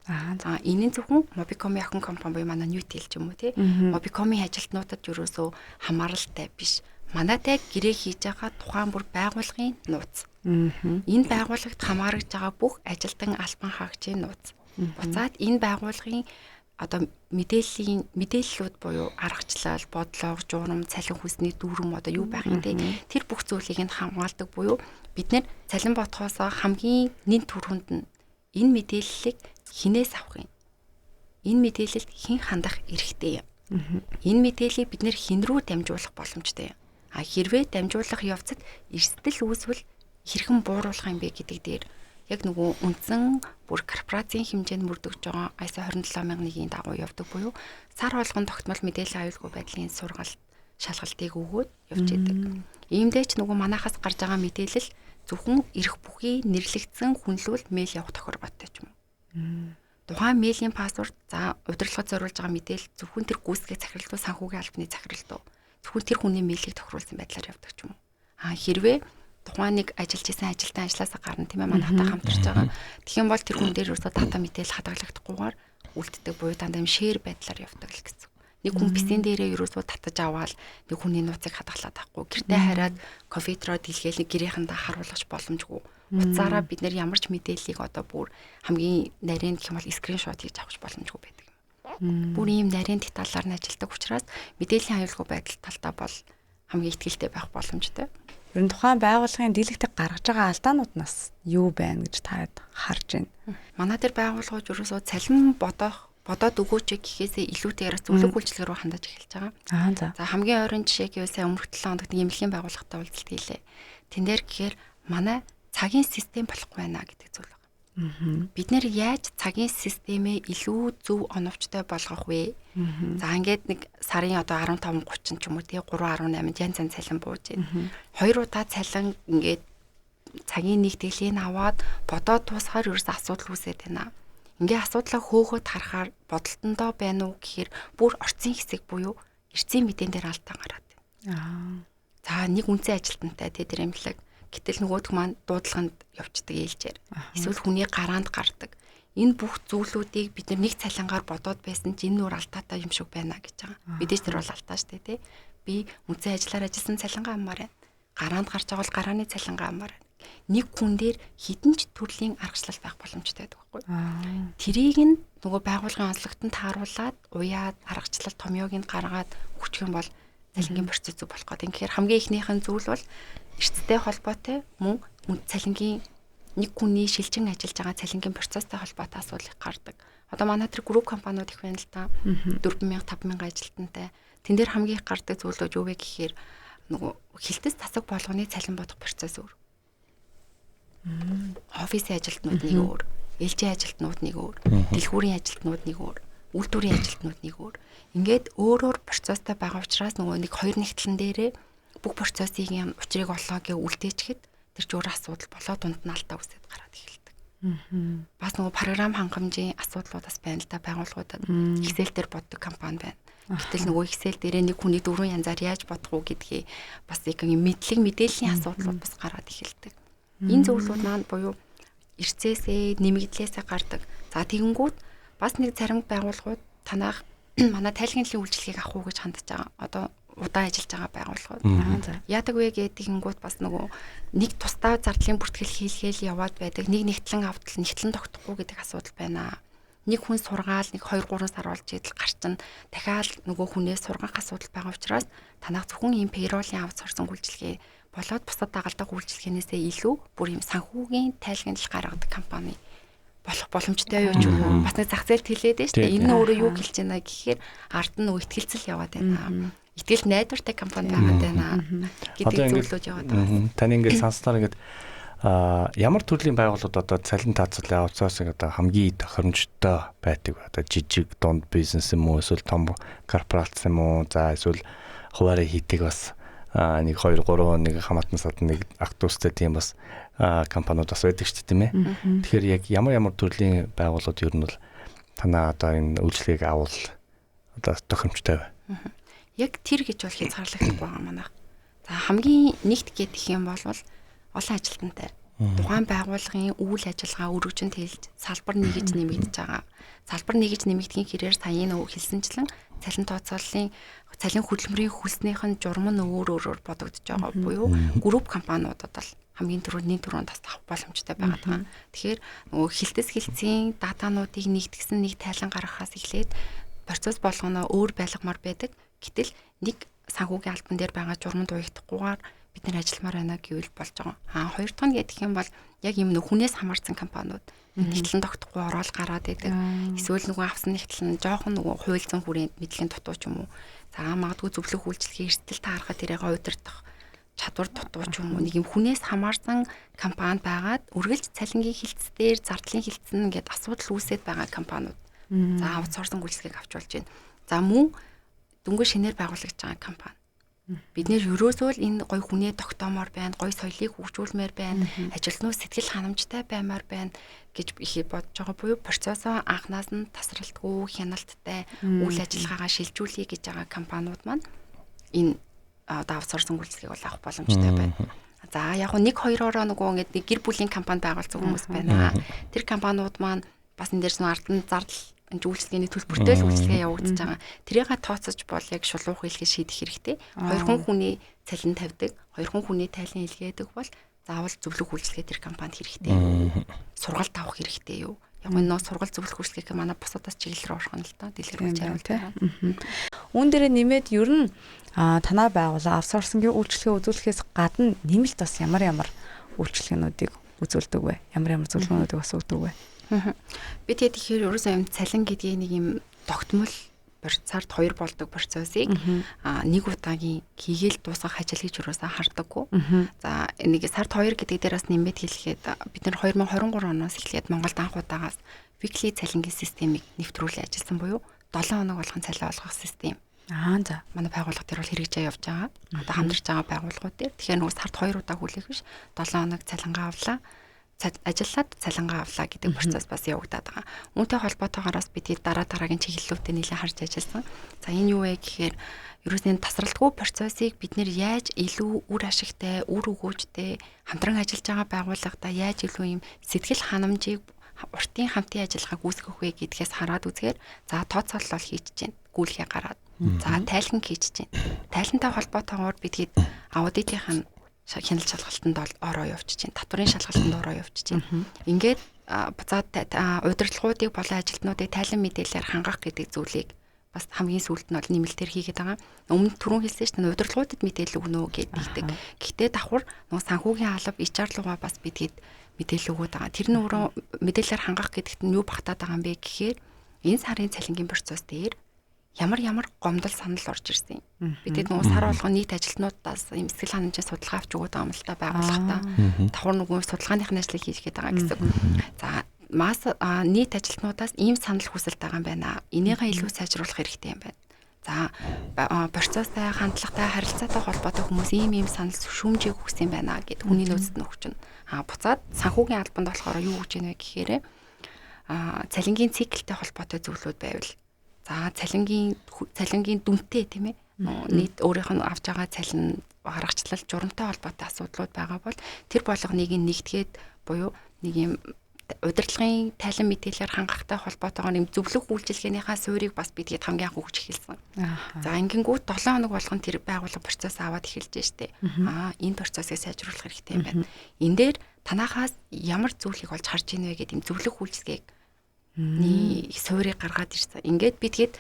Энэ нь зөвхөн Mobicom-ийн охин компани буюу манай Newtel ч юм уу тий. Mobicom-ийн ажилтнуудад ерөөсөө хамааралтай биш. Манайтай гэрээ хийж байгаа тухайн бүр байгууллагын нууц. Энэ байгууллагт хамаарж байгаа бүх ажилтан албан хаагчийн нууц. Буцаад энэ байгууллагын одоо мэдээллүүд буюу аргачлал, бодлого, журам, цалин хүсний дүүрэм одоо юу байх юм те тэр бүх зүйлийг нь хамгаалдаг буюу бид нэр цалин ботхоос хамгийн нэн түрүүнд нь энэ мэдээллийг хинээс авах юм. Энэ мэдээлэлд хэн хандах эрхтэй юм. Энэ мэдээллийг бид нэр хэн рүү дамжуулах боломжтой юм. Хэрвээ дамжуулах явцад эрсдэл үүсвэл хэрхэн бууруулах юм бэ гэдэг дээр яг нөгөө үндсэн бүр корпорацийн хэмжээнд мөрдөгж байгаа ISO 27001-ийн дагуу явдаг буюу сар болгон тогтмол мэдээллийн аюулгүй байдлын сургалт шалгалтыг өгөөд явж идэг. Иймдээч нөгөө манахаас гарч байгаа мэдээлэл зөвхөн эрх бүхий нэрлэгдсэн хүнлүүл мэйл явах тохиолдолтой ч юм уу. Тухайн мэйлийн пассворд за удирдлагад зориулж байгаа мэдээлэл зөвхөн тэр гүйцэтгэх захиралтуу санхүүгийн албаны захиралтуу зөвхөн тэр хүний мэйлийг тохируулсан байдлаар явдаг ч юм уу. Хэрвээ тухайн нэг ажиллаж исэн ажилтан ажилласаа гарна тийм ээ манайхтай хамтарч байгаа. Тэгэх юм бол тэр хүн дээр ерөөсөө дата мэдээлэл хадгалагдахгүйгээр үлддэг буюу дандаа юм шеэр байдлаар явдаг л гэсэн. Нэг хүн бисийн дээрээ ерөөсөө татаж аваад нэг хүний нууцыг хадгалаад авахгүй. Гэртээ хараад компьютероо дэлгээл нэг гэрийнхэндээ харуулгач боломжгүй. Уцаараа бид нэр ямар ч мэдээллийг одоо бүр хамгийн нарийн гэх юм бол скриншот хийж авах боломжгүй байдаг. Бүр ийм нарийн деталлаар нь ажилдаг учраас мэдээллийн аюулгүй байдал талдаа бол хамгийн ихтгэлтэй байх боломжтой. Ер нь тухайн байгууллагын дийлэгтэг гаргаж байгаа алдаанууднаас юу байна гэж та харж байна. Манай дээр байгууллагууд ерөөсөө цалин бодоод өгөөч гэхээсээ илүүтэйгээр зөвлөг үйлчлэгээр рүү хандаж эхэлж байгаа. За хамгийн ойрын жишээ гэвэл сая өмнөх 7 хоногт эмнэлгийн байгууллагатай уулзалт хийлээ. Тэн дээр гэхээр манай цагийн систем болохгүй байна гэдэг зүйл байна. Бид нэр яаж цагийн системээ илүү зөв оновчтой болгох вэ? За ингээд нэг сарын одоо 15:30 ч юм уу тий 3:18-нд янз янз цалин бууж байна. 2 удаа цалин ингээд цагийн нэгтгэлийг аваад бодоод туусахаар ерөөс асуудал үүсээд байна. Ингээ асуудлаа хөөхөд харахаар бодолтондоо байна уу гэхээр бүр орцын хэсэг буюу эрцийн мэдэн дээр алдаа гараад байна. За нэг үнцэн ажилтнтай тий тэр эмнэлэг гэтэл нөгөөх маань дуудлаганд явцдаг ээлжээр. Эсвэл хүний гараанд гардаг. Энэ бүх зүйлүүдийг бид нэг цалингаар бодоод байсан чинь энэ нөр алдаатай юм шиг байна гэж байгаа. Мэдээж тэр бол алдаа штэ тий. Би үнцэн ажиллаар ажилласан цалингаа аммаар байна. Гараанд гарч байгаа бол гарааны цалингаа аммаар байна. Нэг хүн дээр хідэн ч төрлийн аргачлал байх боломжтой байдаг байхгүй. Тэрийг нь нөгөө байгууллагын онцлогтод тааруулаад уяад аргачлал томьёог нь гаргаад хүчих юм бол цалингийн процесс зүг болох гэдэг. Тэгэхээр хамгийн ихнийхэн зүйл бол эрсдэлтэй холбоотой мөн цалингийн нэг хүний шилжин ажиллаж байгаа цалингийн процесстэй холбоотой асуудал гардаг. Одоо манай тэр групп компаниуд их байна л да. 4000 5000 ажилтнтай. Тэн дээр хамгийн их гардаг зүйлүүд юу вэ гэхээр нөгөө хилтэс тасаг болгоны цалин бодох процесс өөр. Офисын ажилтнууд нэг өөр, ээлжийн ажилтнууд нэг өөр, дэлгүүрийн ажилтнууд нэг өөр, үйлдвэрийн ажилтнууд нэг өөр. Ингээд өөр процесстэй байгаа учраас нөгөө нэг хоёр нэгтлэн дээрээ бүх процессыг юм учрыг олоо гэж үлдээчихэд тэр жуур асуудал болоо дунд нь алдаа үсээд гараад эхэлдэг. Бас нөгөө програм хангамжийн асуудлуудаас байна л да байгууллагуудад Excel дээр боддог компани байна. Гэтэл нөгөө Excel дээрээ нэг хүний дөрвөн янзаар яаж бодох уу гэдгийг бас яг юм мэдээллийн асуудлууд бас гараад эхэлдэг. Энэ зөвлөлүүд маань буюу эрцээсээ нэмэгдлээсээ гардаг. За тэгэнгүүт бас нэг зарим байгууллагууд танах манай тайлгнлын үйлчлэгийг авах уу гэж хандж байгаа. Одоо удаан ажиллаж байгаа байгууллагууд. Яадаг вэ гэдгийгүүд бас нөгөө нэг тусдаа зардлын бүртгэл хийлгээл яваад байдаг. Нэг нэгтлэн авдал нэгтлэн тогтохгүй гэдэг асуудал байна. Нэг хүн сургаал нэг 2-3 сар болж идэл гарчин дахиад нөгөө хүнээс сургах асуудал байгаа учраас танах зөвхөн ийм payroll-ын авцорсон үйлчлэгээ болоод бусад дагалдах үйлчилгээнээсээ илүү бүр юм санхүүгийн тайлгын тал гаргадаг компани болох боломжтой юу ч юм уу. Бас нэг зах зээлд хэлээд байна шүү дээ. Энэ өөрөө юу хэлж байна гэхээр ард нь нөө ихтгэлцэл яваад байна. Итгэл найдвартай компани байгаад байна гэдэг зүйлүүд яваад байна. Таны ингээд санснаар ингээд ямар төрлийн байгууллагууд одоо цалин таацлын аутсорсинг одоо хамгийн тохиромжтой байдаг. Одоо жижиг дунд бизнес юм уу эсвэл том корпорац юм уу за эсвэл хуваарь хийдэг бас 1 2 3 нэг хамаатан сад нэг ах дүүстэй тийм бас компаниуд бас байдаг шүү дээ тийм ээ. Тэгэхээр яг ямар төрлийн байгууллагууд ер нь бол танаа одоо энэ үйлчлэгийг авал одоо тохиромжтой бай. Яг тэр гэж бол хязгаарлагдахгүй байгаа манайх. За хамгийн нэгт гэх юм бол олон ажилтнтай тухайн байгууллагын үйл ажиллагаа өргөжинд хэлж салбар нэгж нэмэгдэж байгаа. Салбар нэгж нэмэгдэхийн хэрээр саяны хэлсэнчлэн цалин тооцооллын цалин хөдөлмөрийн хөлснийхэн журам нь өөр бодогдож байгаа буюу групп компаниудад бол хамгийн түрүүний тас авах боломжтой байгаа даа. Тэгэхээр нөгөө хилтэс хилцийн датануудыг нэгтгсэн нэг тайлан гаргахаас эхлээд процесс болгоно өөр байлгамаар байдаг. Гэтэл нэг санхүүгийн албан дээр байгаа журманд уягдахгүйгээр бид нэр ажилламаар байна гэвэл болж байгаа. Хоёр дахь нь гэх юм бол яг юм хүнээс хамаарсан компаниуд нэгтлэн тогтохгүй ороод гараад идэг. Эсвэл нөгөө авсан нэгтлэн жоохон нөгөө хуйлзан хүрээнд мэдлэгийн дутуу ч юм уу. За магадгүй зөвлөх үйлчлэгийг эрсдэл таарахад тэрийг удирдах чадвар дутуу ч юм уу. Нэг юм хүнээс хамаарсан компани байгаад үргэлж цалингийн хилцээр зардлын хилцэн ингээд асуудал үүсээд байгаа компаниуд. За аутсорсинг үйлчлэгийг авч болж байна. За мөн дүнгийн шинээр байгуулагдж байгаа компани. Бид нэр ерөөсөө л энэ гой хүнээ тогтоомоор байна, гой соёлыг хөгжүүлмээр байна, ажилтнууд сэтгэл ханамжтай баймаар байна гэж их бодож байгаа буюу процессоо анхнаас нь тасралтгүй, хяналттай үйл ажиллагаагаа шилжүүлэе гэж байгаа компаниуд маань энэ аутсорсинг үйлчлэгийг бол авах боломжтой байна. За яг нь 1-2-ороо нөгөө ингээд гэр бүлийн компани байгуулсан хүмүүс байна. Тэр компаниуд маань бас энэ дээрс ард нь зардал үйлчлэгээний төлбөртэй л үйлчлэгээ явагдаж байгаа. Тэрийг тооцож бол яг шулуух хэлхий шийдэх хэрэгтэй. 2 хүний цалин тавьдаг, 2 хүний тайлан илгээдэг бол заавал зөвлөх үйлчлэгээ тэр компанид хэрэгтэй. Сургалт авах хэрэгтэй юу? Яг энэ нөө сургалт зөвлөх үйлчлэгээ манай бусадаас чиглэл рүү орох нь л доо дэлгэрүүлж харуулдаг. Үүн дээрээ нэмээд ер нь танаа байгууллага аутсорсингийн үйлчлэгээ үзүүлэхээс гадна нэмэлт бас ямар үйлчлэгээнүүдийг үзүүлдэг вэ? Ямар зөвлөгөөнүүдийг бас өгдөг вэ? Би тэгэхээр ерөөсөө юм цалин гэдгийг нэг юм тогтмол сард 2 болдог процессыг нэг удаагийн хийгээл дуусгах ажил гэж юусаа хардаггүй. За нэг сард 2 гэдэг дээрээс нэмээд хэлэхэд бид нар 2023 оноос эхлээд Монголд анх удаагаас weekly цалингийн системийг нэвтрүүлэн ажилласан буюу 7 хоног болгон цалин олгох систем. За манай байгууллага дээр бол хэрэгжиж явж байгаа. Одоо хамтарч байгаа байгууллагууд дээр. Тэгэхээр нөгөө сард 2 удаа хүлээх биш 7 хоног цалингаа авлаа. Ажиллаад цалингаа авлаа гэдэг процесс бас явагдаад байгаа. Үүнтэй холбоотойгоос бид дараагийн чиглэлүүдэд нэлээд харж ажилласан. За энэ юу вэ гэхээр ерөөсөө тасралтгүй процессыг бид нэр яаж илүү үр ашигтай, үр өгөөжтэй хамтран ажиллаж байгаа байгууллагатай яаж илүү юм сэтгэл ханамжийг уртын хамтын ажиллагааг үүсгэх вэ гэдгээс хараад үзэхээр за тооцоолол хийж чинь гүйлгээ гараад за тайлхан хийж чинь. Тайлантай холбоотойгоор бид аудитын хяналт шалгалтанд ороо явчих чинь, татварын шалгалтанд ороо явчих чинь. Ингээд буцаад удирдлагуудыг болон ажилтнуудыг тайлан мэдээлэлээр хангах гэдэг зүйлийг бас хамгийн сүүлд нь бол нэмэлтээр хийгээд байгаа. Өмнө түрүүн хэлсэн шүү дээ удирдлагуудад мэдээлэл өгнө гэдэг. Гэхдээ давхар нөгөө санхүүгийн алба HR руугаа бас бидгээд мэдээлэл өгöd байгаа. Тэр нь өөрөө мэдээлэлээр хангах гэдэгт нь юу багтаад байгаа юм бэ гэхээр энэ сарын цалингийн процесс дээр ямар гомдол санал орж ирсэн. Бидэд нөгөө сар болгон нийт ажилтнуудаас юм сэтгэл ханамжийн судалгаа авч өгöd байгаа юм л та байгууллагатаа. Давхар нөгөө судалгааныхны ажлыг хийж гээд байгаа гэсэн. За нийт ажилтнуудаас ийм санал хүсэлт байгаа юм байна. Энийгээ илүү сайжруулах хэрэгтэй юм байна. За процесстай, хандлагатай, харилцаатай холбоотой хүмүүс ийм санал шүүмжийг хүссэн байна гэд хүний нөөцөд нь өгч байна. Буцаад санхүүгийн албанд болохоор юу гэж байна вэ гэхээр цалингийн циклтэй холбоотой зөвлөд байвал за цалингийн дүнтэй тийм ээ нийт өөрийнх нь авч байгаа цалин гаргачлал журамтай холбоотой асуудлууд байгаа бол тэр болгоныг нэгтгээд буюу нэг юм удирдлагын тайлан мэдээлэлээр хангахтай холбоотойгоор юм зөвлөх үйлчилгээнийхаа суурийг бас бидгээд хамгийн анх өгч эхэлсэн. За ингэнгүүт 7 хоног болгон тэр байгууллага процесс аваад эхэлж штэ. Энэ процессыг сайжруулах хэрэгтэй юм байна. Энэ дээр танахаас ямар зүйлийг олж харж ийнэ вэ гэдэг юм зөвлөх үйлчилгээг суурийг гаргаад ирсэн. Ингээд бидгээд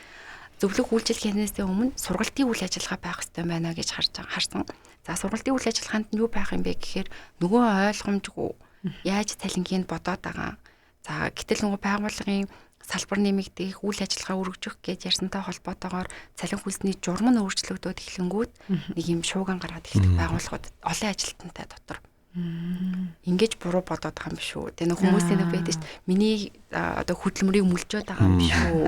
зөвлөх үйлчилгээнээс өмнө сургалтын үйл ажиллагаа байх хэрэгтэй байна гэж харсан. За сургалтын үйл ажиллагаанд нь юу байх юм бэ гэхээр нөгөө ойлгомжгүй яаж цалингийн бодоод байгаа. За гэтэл нөгөө байгууллагын салбар нэмэгдэх, үйл ажиллагаа өргөжих гэж ярьсантай холбоотойгоор цалин хөлсний журам нь өөрчлөгдөд эхлэнгүүт нэг юм шууган гаргаад эхэлдэг байгууллагууд олон ажилтнтай дотор. Ингэж буруу бодоод байгаа юм биш үү? Тэгээ хүмүүсийн нэг байдаг шүү дээ. Миний одоо хөдөлмөрийг мүлжөөд байгаа юм биш үү?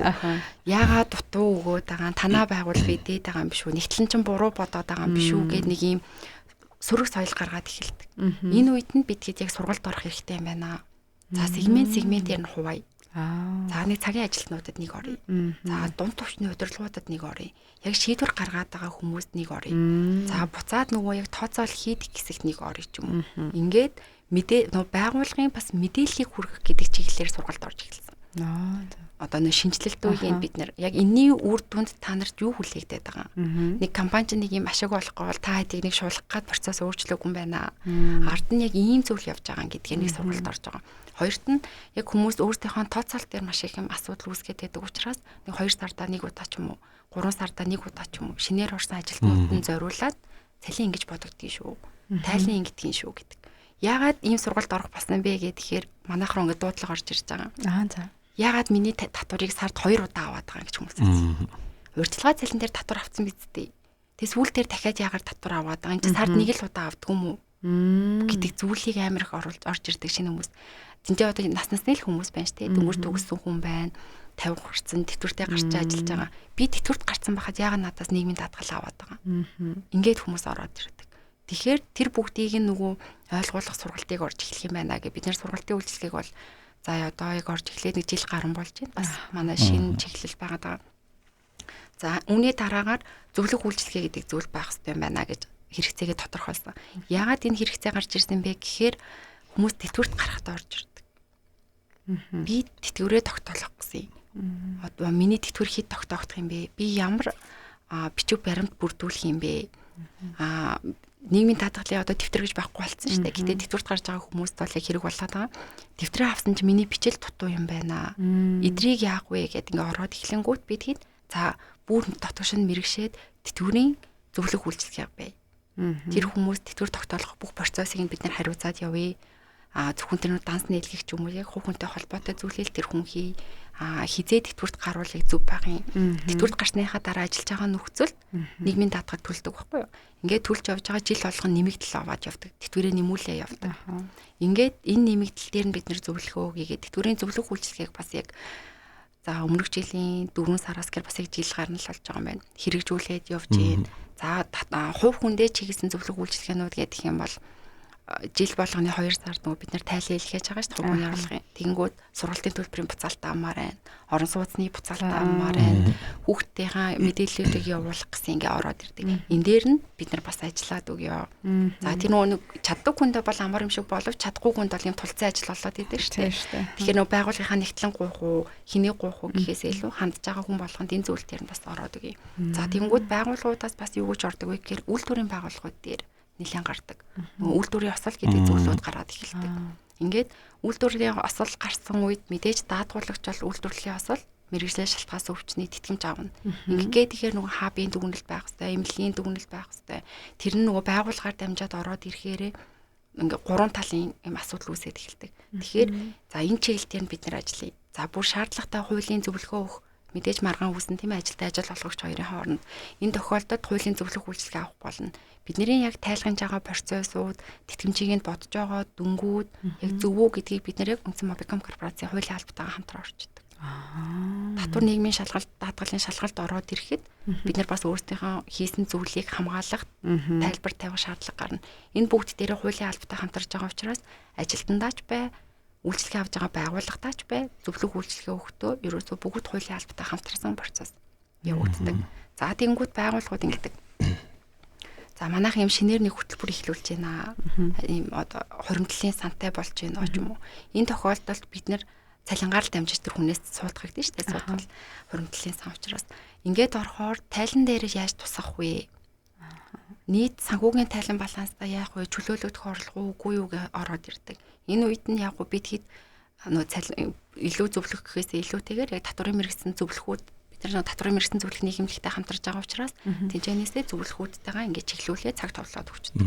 Яагаад дутуу өгөөд байгаа, танаа байгуулах идээд байгаа юм биш үү? Нэгтлэн чинь буруу бодоод байгаа юм биш үү гэд нэг юм сөрөг соёл гаргаад эхэлдэг. Энэ үед нь бидгээд яг сургалт орох хэрэгтэй юм байна. За сегментээр нь хуваая. За нэг цагийн ажилтнуудад нэг оръё. За дунд төвчний удирдлагуудад нэг оръё. Яг шийдвэр гаргаад байгаа хүмүүст нэг оръё. За буцаад нөгөө яг тооцоол хийдэг хэсэгт нэг оръё ч юм уу. Ингээд нөгөө байгууллагын бас мэдээллийг хүргэх гэдэг чиглэлээр сургалт орж эхэлсэн. Одоо нэг шинжилэлт үеийн бид нар яг энэний үр дүнд та нарт юу хүлээгдээд байгаа. Нэг компани чинь нэг юм ашиг олохгүй бол та хэдийг нэг шуулгах гад процесс өөрчлөөгүй юм байна. Ард нь яг ийм зүйл явж байгаа гэдгийг нэг сургалт орж байгаа. Хоёрт нь яг хүмүүс өөрсдийнхөө тооцоолт дээр маш их юм асуудал үүсгээд байдаг учраас нэг 2 сардаа нэг удаа ч юм уу 3 сардаа нэг удаа ч юм уу шинээр орсон ажилтнууд нь зориулаад цалин ингэж бодогдгийн шүү. Тайлан ингэдгийн шүү гэдэг. Яагаад ийм сургалт орох болсон бэ гэхээр манайх руу ингэ дуудлага орж ирж байгаа. За. Яагаад миний татварыг сард 2 удаа аваад байгаа гэж хүмүүс хэлсэн. Урьдчилгаа цалин дээр татвар авсан биз дээ. Тэс сүүл дээр дахиад яагаад татвар аваад байгаа. Энд чинь сард 1 л удаа авдаг юм уу? Гэдэг зүйлийг амар их орж ирдэг шинэ хүмүүс. Тинтээ одоо насны л хүмүүс байна шүү дээ. Дөнгөж төгссөн хүн байна. 50 гарсан, тэтгэвртэй гарч ажиллаж байгаа. Би тэтгэврт гарсан байхад яагаад надаас нийгмийн даатгал аваад байгаа. Ингээд хүмүүс ороод ирдэг. Тэгэхээр тэр бүгдийг нөгөө ойлгуулах сургалтыг орж эхлэх юм байна гэж бид нэр сургалтын үйлчлэгийг бол за одоо яг орж эхлээд нэг жил гарсан болж байна. Бас манай шинэ чиглэл байгаа даа. За үүний дараагаар зөвлөх үйлчлэгээ гэдэг зүйл байх хэрэгтэй юм байна гэж хэрэгцээгээ тодорхойлсон. Яагаад энэ хэрэгцээ гарч ирсэн бэ гэхээр хүмүүс тэтгэврт гарахтаа орж ирдэг. Би тэтгэврээ тогтоолох гэсэн юм. Одоо миний тэтгэвэр хэд тогтоох юм бэ? Би ямар бичиг баримт бүрдүүлэх юм бэ? Нийгмийн даатгалын одоо дэвтэр гэж байхгүй болсон шүү дээ. Гэтэ тэтгэврт гарч байгаа хүмүүст бол яг хэрэг болоод байгаа. Дэвтрээ авсан чинь миний бичил дутуу юм байна. Эдрийг яах вэ гэдэг ингээ ороод эхлэнгүүт бид хэд за бүр дотгош нь мэрэгшээд тэтгэврийн зөвлөх үйлчлэг бай. Тэр хүмүүс тэтгэвэр тогтоолох бүх процессыг бид нар хариуцаад явъя. Зөвхөн тэр данс нийлгэх ч юм уу яг хүүхэнтэй холбоотой зүйлэл тэр хүн хизээ тэтгэврт гаруулыг зөв багын. Тэтгэврт гарсныхаа дараа ажиллаж байгаа нөхцөл нийгмийн даатгал төлдөг байхгүй юу? Ингээд төлж явж байгаа жил болгон нэмэгдэл аваад явдаг. Тэтгэврээ нэмүүлээ явдаг. Ингээд энэ нэмэгдэл дээр нь бид нэр зөвлөхөө хийгээд тэтгэврийн зөвлөх үйлчлэгийг бас яг за өмнөх жилийн 4 сараас гэр бас яг жил гарна л болж байгаа юм байна. Хэрэгжүүлээд явж гин. За хувь хүндээ чиглэсэн зөвлөх үйлчлэгээнүүд гэдэг юм бол жил болгоны 2 сард нөгөө бид нар тайлан хэлгээж байгаа шүү дээ хүмүүний орлогын. Тэгэнгүүт сургалтын төлбөрийн буцаалтаа амаар байна. Орон сууцны буцаалтаа амаар байна. Хүүхдийнхээ мэдээллүүдийг явуулах гэсэн ингээ ороод ирдэг. Энэ дээр нь бид нар бас ажиллаад өгье. За тэр нөгөө чаддаг хүндээ бол амар юм шиг боловч чадахгүй хүнд бол юм тулцсан ажил болоод идэв шүү дээ. Тэгэхээр нөгөө байгууллагынхаа нэгтлэн гуйх уу, хэнийг гуйх уу гэхээс илүү хандж байгаа хүн болгонд энэ зүйл дээр нь бас ороод өгье. За тэгэнгүүт байгууллагуудаас бас юу гэж ордог вэ гэхээр үйлдвэрийн байгууллагууд дээр нэлээд гардаг. Нөгөө үйлдвэрийн осол гэдэг зүйлүүд гараад эхэлдэг. Ингээд үйлдвэрийн осол гарсан үед мэдээж даатгуулагч бол үйлдвэрлэлийн осол мэрэгжлийн шалтгаалс өвчний тэтгэмж аавна. Ингээд тэгэхээр нөгөө хабын дүгнэлт байх хэвээр, эмнэлгийн дүгнэлт байх хэвээр. Тэр нь нөгөө байгууллагаар дамжаад ороод ирэхээрээ ингээд 3 талын юм асуудал үүсээд эхэлдэг. Тэгэхээр за энэ чиглэлээр бид нар ажиллая. За бүр шаардлагатай хуулийн зөвлөгөө өгөх мэдээж маргаан үүсэн тийм ажилтай ажил олгогч хоёрын хооронд энэ тохиолдолд хуулийн зөвлөх үйлчлэг авах болно. Бидний яг тайлгнаж байгаа процессууд, тэтгэмжийг нь бодож байгаа дүнгууд яг зөв үү гэдгийг бид нэр яг Үндэсний Мобиком корпорацийн хуулийн албатайгаа хамтран орчдөг. Татвар нийгмийн шалгалт, даатгалын шалгалт ороод ирэхэд бид нар бас өөрсдийнхөө хийсэн зүйлийг хамгаалах тайлбар тавих шаардлага гарна. Энэ бүгд дээр хуулийн албатай хамтарч байгаа учраас ажилтандаач бай, үйлчлэгээ авж байгаа байгууллагатаач бай, зөвлөх үйлчлэгээ өгөхдөө ерөөсөө бүгд хуулийн албатай хамтарсан процесс явагддаг. За тэгэнгүүт байгууллагууд ингэдэг. За манайх юм шинээр нэг хөтөлбөр эхлүүлж байна. Ийм одоо хуримтлалын сантай болж байна ч юм уу. Энэ тохиолдолд бид нэр цалингаар л дамжиж тэр хүнээс сууддаг гэдэг шүү дээ. Суудгал хуримтлалын сан учраас ингээд орохоор тайлан дээр яаж тусах вэ? Нийт санхүүгийн тайлан баланстай яах вэ? Чөлөөлөгдөх орлого үгүй юу гэж ороод ирдэг. Энэ үед нь яг бид хэд илүү зөвлөх гэхээс илүүтэйгээр яг татварын мэргэжсэн зөвлөхүүд тэр нэг татварын мэргэжлийн зөвлөх нийгэмлэгтэй хамтарч байгаа учраас тэнцэнээсээ зөвлөхүүдтэйгээ ингээд чиглүүлээ цаг товлоод өгчдөг.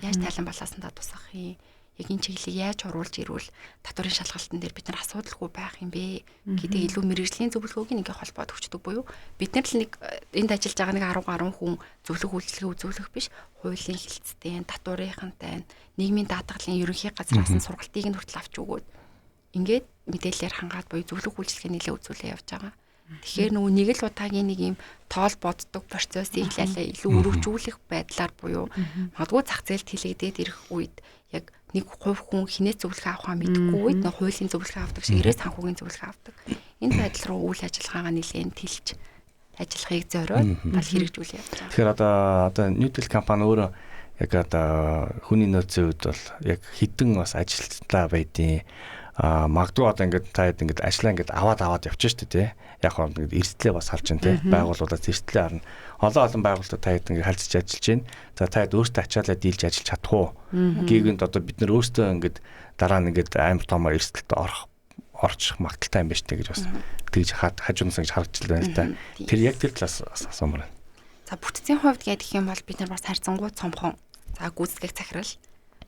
Яаж тайлан балаасандаа тусах юм? Яг энэ чиглэлийг яаж оруулж ирвэл татварын шалгалтын дээр бид нар асуудалгүй байх юм бэ гэдэг илүү мэргэжлийн зөвлөгөөг ингээ холбоод өгчдөг буюу бид нар л нэг энд ажиллаж байгаа нэг 10 гаруй хүн зөвлөх үйлчлэгээ үзүүлэх биш, хуулийн хэлцтэй, татварынхантай, нийгмийн даатгалын ерөнхий газраас нь сургалтыг нь хүртэл авч өгөөд ингээд мэдээлэлээр хангаад буюу зөвлөх үйлчлэгээ нэлээд үзүүлээ явж байгаа. Тэгэхээр нөгөө нэг л удаагийн нэг юм тоол боддог процессыг илүү өргөжүүлэх байдлаар буюу магадгүй зах зээлд хилэгдээд ирэх үед яг нэг хувь хүн хинээс зөвлөгөө авахаа мэдэхгүй үед нэг хуулийн зөвлөгөө авдаг шиг ирээс санхүүгийн зөвлөгөө авдаг. Энэ байдал руу үйл ажиллагаагаа нэлээд тэлж ажиллахыг зориод бол хэрэгжүүлээ явж байгаа. Тэгэхээр одоо Newtel компани өөрөө яг одоо хүний нөөцийн үед бол яг хідэн бас ажилтнаа байдیں۔ Магадгүй одоо ингээд та ингээд ажлаа ингээд аваад явчих шүү дээ тий. Яг хоо ингээд эрсдлээ бас харж байна тий. Байгууллагаас эрсдлээ харна. Олон байгууллагууд та хэд ингээд харьцаж ажиллаж байна. За та хэд өөртөө ачаалаа дийлж ажиллаж чадах уу? Гэгэнд одоо бид нар өөртөө ингээд дараа нь ингээд амар томоо эрсдэлд орчих магадaltaй юм байна шүү дээ гэж бас тэгж хажуунаас ингэж харагдж байна л да. Тэр яг тэр талаас асуумаар байна. За бүтцийн хувьд гэдэг юм бол бид нар бас харьцангуй цомхон. За гүйцэтгэх захирал,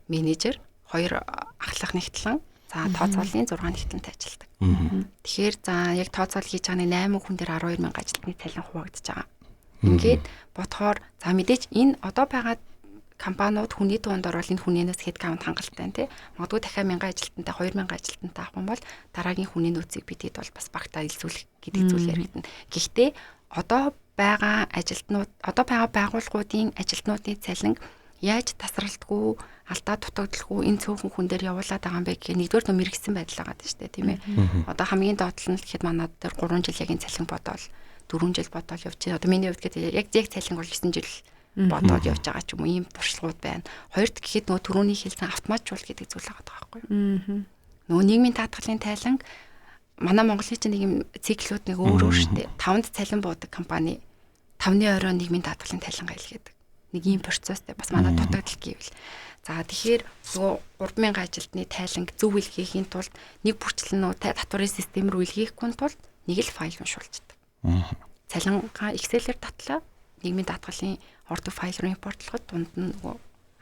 менежер, 2 ахлах нэгтлэн, за тооцооллын 6 нэгтлэнтэй ажилладаг. Тэгэхээр за яг тооцоол хийж байгаа 8 хүн дээр 12,000 ажилтны цалин хуваагдаж байгаа. Ингээд бодохоор за мэдээч энэ одоо байгаа компаниуд хүний дунд орвол энэ хүнээс хэд каунт хангалттай тий. Магадгүй дахиад 1000 ажилтнтай 2000 ажилтнтай авах юм бол дараагийн хүний нөөцийг бидэд бол бас багтаа илзүүлэх гэдэг зүйл яригдана. Гэхдээ одоо байгаа байгууллагуудын ажилтнуудын цалин яаж тасралтгүй алдаа дутагдaltaгүй энэ цөөхөн хүн дээр явуулаад байгаа юм бэ гэх нэгдүгээр нь мэрэгсэн байдал байгаа шүү дээ тийм ээ. Одоо хамгийн доотлол нь гэхэд манад дээр 3 жил яг энэ цалин бодоол 4 жил бодоол явж байна. Одоо миний хувьд гэдэг яг цалин бол 9 жил бодоод явж байгаа ч юм уу ийм туршлагууд байна. Хоёрт гэхэд нөгөө түрүүний хэлсэн автоматжуул гэдэг зүйл байгаа байхгүй юу. Нөгөө нийгмийн даатгалын тайлан манай Монголын чинь нэг юм циклүүд нэг өөр шүү дээ. 5-нд цалин буудаг компани 5-ны оройн нийгмийн даатгалын тайлан гайл гэдэг. Нэг ийм процесстэй бас манай дутагдал гэвэл. За тэгэхээр нөгөө 3000 ажилтны тайланг зөв илгээхийн тулд нэг бүрчлэн нөгөө татварын систем рүү илгээхгүй тулд нэг л файл уншуулдаг. Цалингаа Excel-ээр татлаа нийгмийн даатгалын ордог файл руу импортлоход дунд нь нөгөө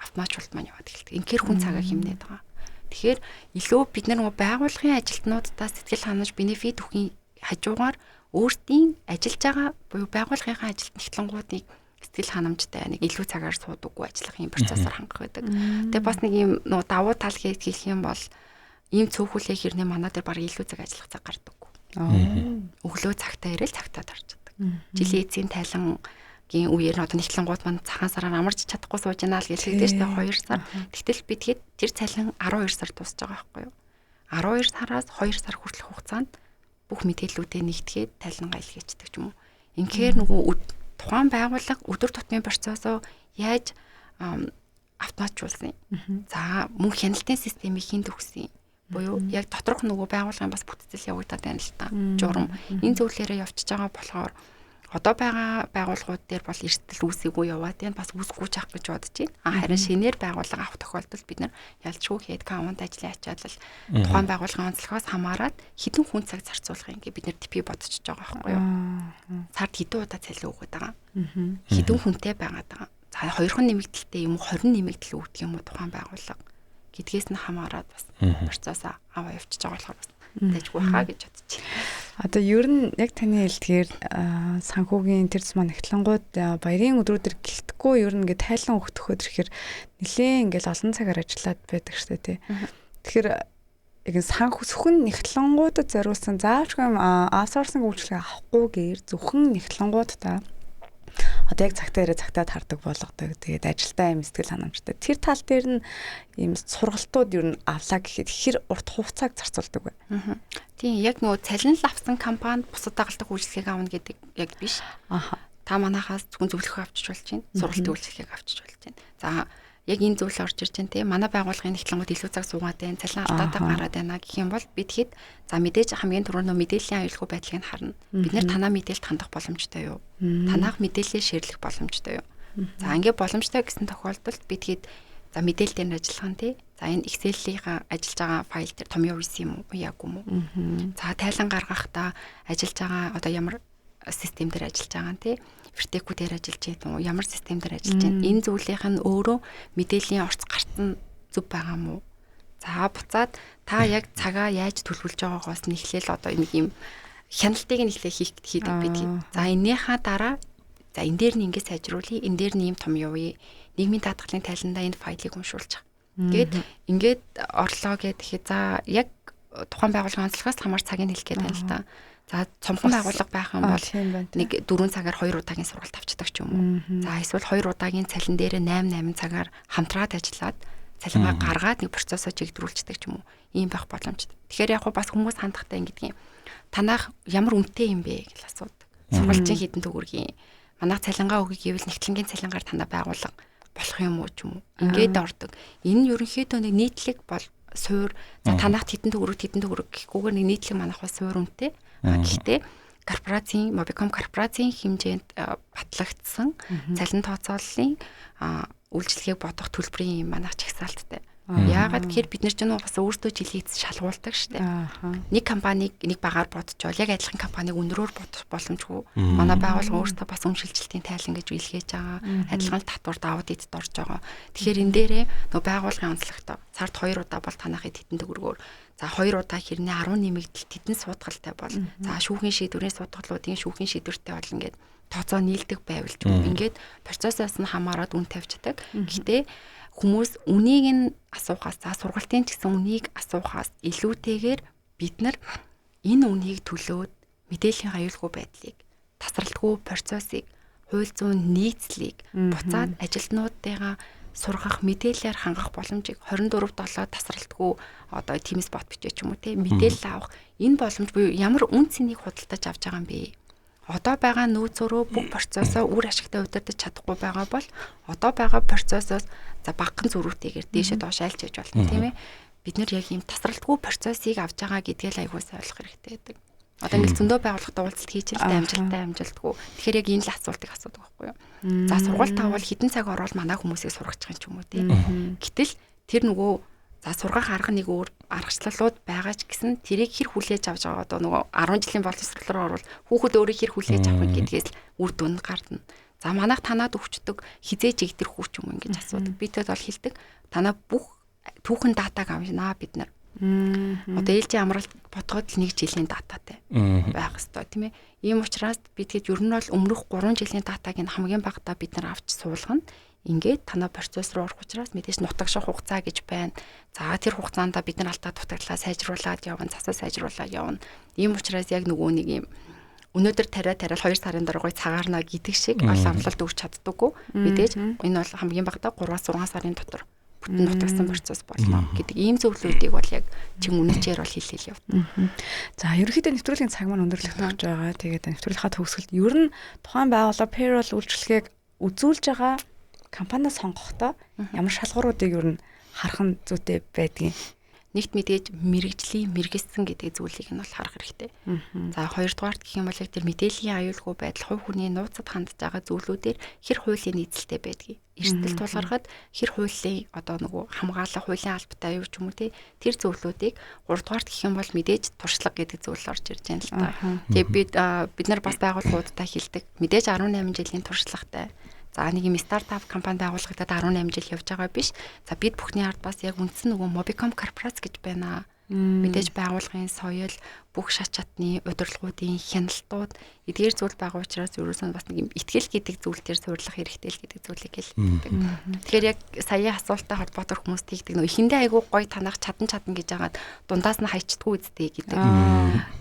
автоматжуулалт маань яваад эхэлдэг. Инхээр хүн цагаа хэмнээд байгаа. Тэгэхээр илүү бид нар нөгөө байгууллагын ажилтнуудаас сэтгэл ханаж бенефит өгхийн хажуугаар өөрсдийн ажиллаж байгаа буюу байгууллагынхаа ажилт нэгтлэнгуудыг сэтгэл ханамжтай нэг илүү цагаар суудаггүй ажиллах юм процессор хангах байдаг. Тэгээ бас нэг юм нөгөө давуу тал хэлэх юм бол ийм цөөхүүлээ хэрнээ манай дээр баг илүү цаг ажиллах цаг гардаггүй. Өглөө цагтаа ирэл цагтаа тарчдаг. Жилийн эцсийн тайлангийн үеэр одоо нэгтлэнгууд маань цагаан сараар амарч чадахгүй сууж яана л гэлээдэж тэ 2 сар. Тэгтэл би тэгэхэд тэр цалин 12 сар тусаж байгаа байхгүй юу? 12 сараас 2 сар хүртэлх хугацаанд бүх мэдээллүүдээ нэгтгээд тайлангаа илгээчихдэг ч юм уу. Инхээр нөгөө тухайн байгууллага өдөр тутмын процессоо яаж автоматжуулсан юм. За мөн хяналтын системийг хэн төгсөн юм. Буюу яг доторх нөгөө байгууллагын бас бүтцэл явагдаад байна л та. Журам энэ зүйлээрээ явчихж байгаа болохоор одоо байгаа байгууллагууд дээр бол эрсдэл үүсээгүй яваад байна. Бас үүсэхгүй ч ах гэж бодож байна. Харин шинээр байгууллага авах тохиолдолд бид нар ялчгүй хэд каунт ажлын ачаалал тухайн байгууллагын онцлогоос хамаарат хэдэн хүн цаг зарцуулах юм гэ бид нар типи бодчихж байгаа байхгүй юу. Сард хэдэн удаа цалин өгöd байгаа. Хэдэн хүнтэй байгаад байгаа. За 2 хон нэмэгдэлтэй юм уу 20 нэмэгдэл өгдөг юм уу тухайн байгууллага гэдгээс нь хамаарат бас процессаа аваа явчихж байгаа болохоор бас тэжгүй хаа гэж бодож байна. Одоо ер нь яг таны хэлдгээр санхүүгийн тэр зам нэгтлэнгууд баярын өдрүүдэр гэлтэхгүй ер нь ингээд тайлан өгдөхөд ирэхээр нэлээ ингээд олон цагаар ажиллаад байдаг штэ тий. Тэгэхээр яг санхүүсхэн нэгтлэнгуудад зориулсан заавчгүй аутсорсинг үйлчилгээ авахгүйгээр зөвхөн нэгтлэнгуудаа одоо яг цагтаа ирээ цагтаа тардаг болгодог. Тэгээд ажилтаа юм сэтгэл ханамжтай. Тэр тал дээр нь ийм сургалтууд ер нь авлаа гэхэд хэр урт хугацааг зарцуулдаг вэ? Тийм яг нөгөө цалин л авсан компанид бусад дагалдах үйлчлэгийг авна гэдэг яг биш. Та манахаас зөвхөн зөвлөгөө авчиж болж байна. Сургалтын үйлчлэгийг авчиж болж байна. За яг энэ зүйл орж ирж байна те. Манай байгууллагын нэгтлэнгүүд илүү цаг суугаад байна. Цалин алдаатай гараад байна гэх юм бол бид хэд за мэдээж хамгийн түрүүнд мэдээллийн аюулгүй байдлыг нь харна. Бид нэр танаа мэдээлэлд хандах боломжтой юу? Танаах мэдээлэлээ шеэрлэх боломжтой юу? За ингээд боломжтой гэсэн тохиолдолд бид хэд за мэдээлэл дээр нь ажиллах нь те. За энэ Excel-ийн ажиллаж байгаа файл дээр томьёо үйсэн юм уу? Яг юм уу? За тайлан гаргахдаа ажиллаж байгаа одоо ямар систем дээр ажиллаж байгаа тий. Verteco дээр ажиллаж байгаа юм. Ямар систем дээр ажиллаж байна. Энэ зүйлийнх нь өөрөө мэдээллийн орц гарт нь зөв байгаа мó. За буцаад та яг цагаа яаж төлөвлөж байгаагаас нь эхлээл одоо нэг юм хяналтыг нь эхлээ хийдэг бидгийг. За энийхээ дараа за энэ дээр нь ингэж сайжруулъя. Энэ дээр нь юм том явъя. Нийгмийн даатгалын тайландаа энэ файлыг уншуулж байгаа. Ингээд орлоо гэхэд за яг тухайн байгууллагын онцлогоос хамаар цагийг хэлэх гээд байна л да. За цомхон байгууллага байх юм бол нэг 4 цагаар 2 удаагийн сургалт авчдаг ч юм уу. За эсвэл 2 удаагийн цалин дээр 8 цагаар хамтраад ажиллаад цалингаа гаргаад нэг процессоо чигдрүүлждэг ч юм уу. Ийм байх боломжтой. Тэгэхээр яг бас хүмүүс хандахтай ингэдэг юм. Танах ямар үнэтэй юм бэ гэж асуудаг. Сургалтын хідэн төгрөгийн манайх цалингаа өгье гэвэл нэгтлэнгийн цалингаар танаа байгуулга болох юм уу ч юм уу. Ингээд ордог. Энэ ерөнхийдөө нэг нийтлэг бол суур за танах хідэн төгрөг гэхгүйгээр нэг нийтлэг манайх бас суур үнэтэй. Гэхдээ корпорацийн Mobicom корпорацийн хэмжээнд батлагдсан цалин тооцооллын үйлчлэгийг бодох төлбөрийн юм манайх чагсаалттай. Яагаад гэхээр бид нар ч бас өөрсдөө жилийн эцэс шалгуулдаг шүү дээ. Нэг компаниг нэг багаар бодчихвол яг адилхан компаниг өндрөөр бодох боломжгүй. Манай байгууллага өөрсдөө бас өмшилжилтийн тайлан гэж илгээж байгаа. Адилхан татварт аудитд орж байгаа. Тэгэхээр энэ дээрээ нөө байгууллагын онцлогтой сард 2 удаа бол танахыг тетэн төгрөгөөр за 2 удаа хэрнээ 10 нэмэгдэл тетэн суудгалтай бол за шүүхийн шийдвэрийн суудгалуудын шүүхийн шийдвэртэй бол ингээд тооцоо нийлдэг байвал ч юм. Ингээд процессоос нь хамаарат үн тавьчихдаг. Гэхдээ хүмүүс үнийг нь асуухаас за сургалтын ч гэсэн үнийг асуухаас илүүтэйгээр бид нар энэ үнийг төлөөд мэдээллийн аюулгүй байдлыг тасралтгүй процессыг хууль зүйн нийцлийг буцаад ажилтнуудтайгаа сургах мэдээлэлээр хангах боломжийг 24/7 тасралтгүй одоо Teams бот бичиж ч юм уу те мэдээлэл авах энэ боломж буюу ямар үн цэнийг худалдаж авч байгаа юм бэ? Одоо байгаа нөөцөөрөө бүх процессоо үр ашигтай удирдах чадахгүй байгаа бол одоо байгаа процессоос за багахан зөрүүтэйгээр дээшээ доош айлч хийж болно тийм ээ. Бид нэр яг ийм тасралтгүй процессыг авч байгаа гэдгээ л аягүй ойлгох хэрэгтэй байдаг. Одоо ингээл зөндөө байгууллагатай уулзалт хийж л амжилтгүй. Тэгэхээр яг энэ л асуултыг асуудаг байхгүй юу? За сургууль тавал хэдэн цаг ороод манай хүмүүсийг сургах ч юм уу тийм. Гэтэл тэр нөгөө за сургах арга нэг өөр аргачлалууд байгаа ч гэсэн тэрийг хэр хүлээж авч байгаа одоо нөгөө 10 жилийн боловсролоор орвол хүүхэд өөрийг хэр хүлээж авах гэдгээс л үр дүн гарна. За манайх танаад өгчдөг хизээж игдэрх үү ч юм ингэж асуудаг. Би тэд бол хэлдэг. Танаа бүх түүхэн датаг авнаа бид нар. Одоо ээлжийн амралт бодгоод л 1 жилийн дататай байх ёстой тийм ээ. Ийм учраас би тэгэд ер нь бол өмнөх 3 жилийн датаг нь хамгийн багадаа бид нар авч суулгана. Ингээд танаа процесс руу орох учраас мэдээж нутагших хугацаа гэж байна. За тэр хугацаанд бид нар алдаа дутагдлаа сайжруулад явна, засаа сайжруулаад явна. Ийм учраас яг нөгөө нэг юм өнөөдөр тариал 2 сарын дараа гой цагаарна гэдэг шиг олон амлалт өгч чаддаггүй. Мэдээж энэ бол хамгийн багадаа 3-6 сарын дотор бүтэн нутагсан процесс болно гэдэг ийм зөвлөлүүдийг бол яг чин үнэчээр бол хэлээл явна. За ерөнхийдөө нэвтрүүлгийн цаг маань өндөрлөх төгсөж байгаа. Тэгээд нэвтрүүлгийнхаа төгсгөлд ер нь тухайн байгууллага payroll үйлчилгээг үзүүлж байгаа компаниас сонгохдоо ямар шалгууруудыг ер нь харах нь зүйтэй байдгийг нэгт мэдээж мэрэгжлийн мэргэссэн гэдэг зүйлийг нь бол харах хэрэгтэй. За хоёрдугаарт гэх юм бол яг тэр мэдээллийн аюулгүй байдал хувь хүний нууцад хандж байгаа зүйлүүдээр хэр хуулийн нийцэлтэй байдгийг эрсдэл тулгархад хэр хуулийн одоо нөгөө хамгаалах хуулийн албатай аюул ч юм уу тэр зөвлөлүүдийг гуравдугаарт гэх юм бол мэдээж туршлага гэдэг зүйл орж ирж байна л да. Тэгээ бид нар бас байгууллагуудтай хэлдэг. Мэдээж 18 жилийн туршлагатай. За нэг юм стартап компани байгуулагдаад 18 жил явж байгаа биш. За бид бүхний ард бас яг үндсэн нөгөө Mobicom корпорац гэж байна. Мэдээж байгууллагын соёл, бүх шат чатны удирдлагуудын хяналтууд эдгээр зүйл байгаа учраас ерөөсөө бас нэг юм ихтгэл гэдэг зүйл дээр суйрлах хэрэгтэй л гэдэг зүйлийг хэлдэг. Тэгэхээр яг саяын асуулттай холбоотор хүмүүс тэгдэг нөө эхэндээ айгүй гоё танах чадан гэж агаад дундаас нь хайчдаггүй үстэй гэдэг.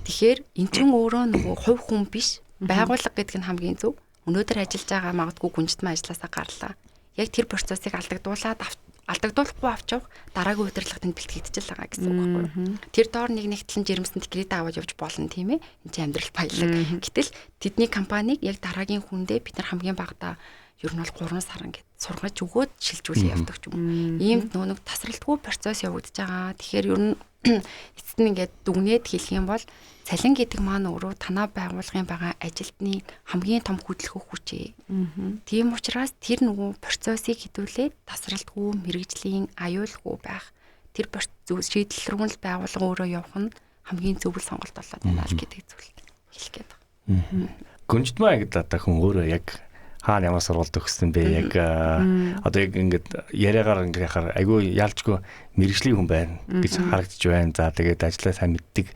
Тэгэхээр эн чинь өөрөө нөгөө хувь хүн биш, байгууллага гэдэг нь хамгийн зөв. Өнөөдөр ажиллаж байгаа магадгүй гүнжтмэн ажилласаа гарлаа. Яг тэр процессыг алдагдуулахгүй авч явах дараагийн удирдлагад нь бэлтгэгдэж байгаа гэсэн үг байхгүй юу? Тэр доор нэгтлэн жирэмсэн кредит аваад явж болно тийм ээ. Энд чинь амьдрал баялаг. Гэтэл тэдний компанийг яг дараагийн хүндээ бид нар хамгийн багадаа ер нь бол 3 сар ингээд сургаж өгөөд шилжүүлээ явдаг ч юм уу. Ийм нэг тасралтгүй процесс явагдаж байгаа. Тэгэхээр ер нь эцэст нь ингээд дүгнээд хэлэх юм бол цалин гэдэг маань өөрөө танаа байгууллагын байгаа ажилтны хамгийн том хөдөлгөх хүчээ. Тийм учраас тэр нөгөө процессыг хэдүүлээд тасралтгүй мэрэгжлийн аюулгүй байх. Тэр шийдэл рүү л байгууллага өөрөө явах нь хамгийн зөв сонголт болоод байна л гэдэг зүйл хэлэх гээд байна. гүнжтмаа гэдэг одоо хүн өөрөө яг хаана ямар сургуульд төгссөн бэ? Яг одоо яг ингээд яриагаар ингээд яхаар айгүй ялчгүй мэрэгжлийн хүн байна гэж харагдаж байна. За тэгээд ажлаа сайн мэддэг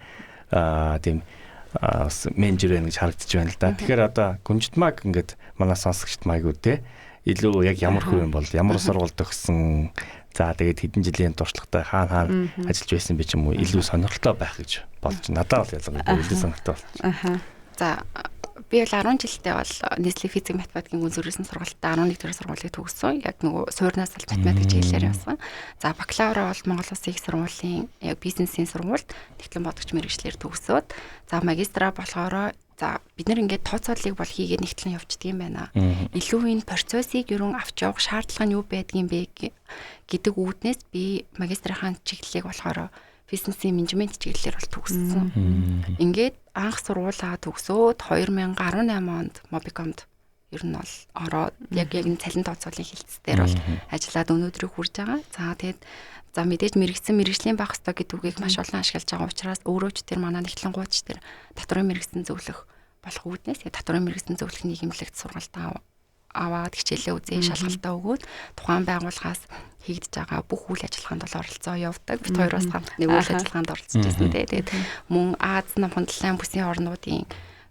тийм менежер байна гэж харагдаж байна л да. Тэгэхээр одоо гүнжтмаг ингээд манай сонсогчд майгуу те илүү яг ямар хүн бол ямар сургуульд төгссөн. За тэгээд хэдэн жилийн туршлагатай хаана ажиллаж байсан бэ ч юм уу илүү сонирхолтой байх гэж болж надад бол ялангуяа илүү сонирхолтой болж. За би бол 10 жилдээ бол нийслэлийн физик математикийн гүн зөрүүлсэн сургалтад 11 дугаар сургуулийг төгссөн. Яг нөгөө суурнаас аль математик чиглэлээр явсан. За бакалавра бол Монгол Улсын их сургуулийн яг бизнесийн сургуульд технологи бодгоч мэргэжлэр төгсөөд за магистра болохоор за бид нар ингээд тооцооллыг бол хийгээд нэгтлэн явчихдаг юм байна. Илүү энэ процессыг ерөн авч явах шаардлага нь юу байдгийн бэ гэдэг үүднээс би магистрийн чиглэлийг болохоор бизнесийн менежмент чиглэлээр бол төгссөн. Ингээд анх сургуулаа төгсөөд 2018 онд Mobicom-д ер нь бол ороод яг энэ цалин тооцооллын хэлтсээр бол ажиллаад өнөөдрийг хүрж байгаа. За тэгээд за мэдээж мэрэгсэн мэрэгжлийн байх ёстой гэдэг үгийг маш олон ашиглаж байгаа учраас өөрөө ч тэр манай нэгтлэн гууч тэр татврын мэрэгсэн зөвлөх болох үүднээс татврын мэрэгсэн зөвлөх нийгэмлэгт сургалтаа аваад хичээлээ үзээ шалгалтаа өгөөд тухайн байгууллагаас хийгдэж байгаа бүх үйл ажиллагаанд бол оролцоо явуулдаг. Бид хоёроос хамт нэг үйл ажиллагаанд оролцож байсан те. Тэгээд мөн Аз нам хөндлөн бүсийн орнуудын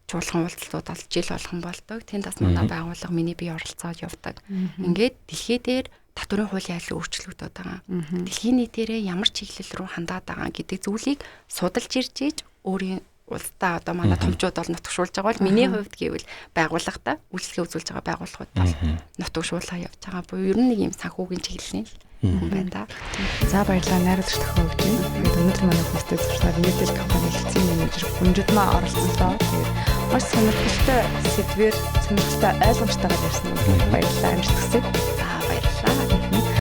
чуулган уулзалтууд бол жил болгон болдог. Тэнд бас манай байгууллага миний бие оролцоод явдаг. Ингээд дэлхий дээр татврын хуулийн айлын өөрчлөгдөд байгаа. Дэлхийн нийтээрээ ямар чиглэл рүү хандаад байгаа гэдэг зүйлийг судалж ирж ийж өөрийн улстай одоо манай томчууд бол нутгшуулж байгаа бол миний хувьд гэвэл байгууллагатай үйлчлэгээ үзүүлж байгаа байгууллагууд бол нутгшуулаа явж байгаа буюу ер нь нэг юм санхүүгийн чиглэлийн хүн байна да. За баярлалаа найруулагч төхөө өгч байна. Тэгээд өнөөдөр манай хүмүүстэй зуршаад нийтлэл компани хэлтсийн менежер гүнжтмаа оролцлоо. Тэгээд маш сонирхолтой сэдвээр сонирхолтой ойлгомжтойгоор ярьсан. Баярлалаа амжилт хүсье.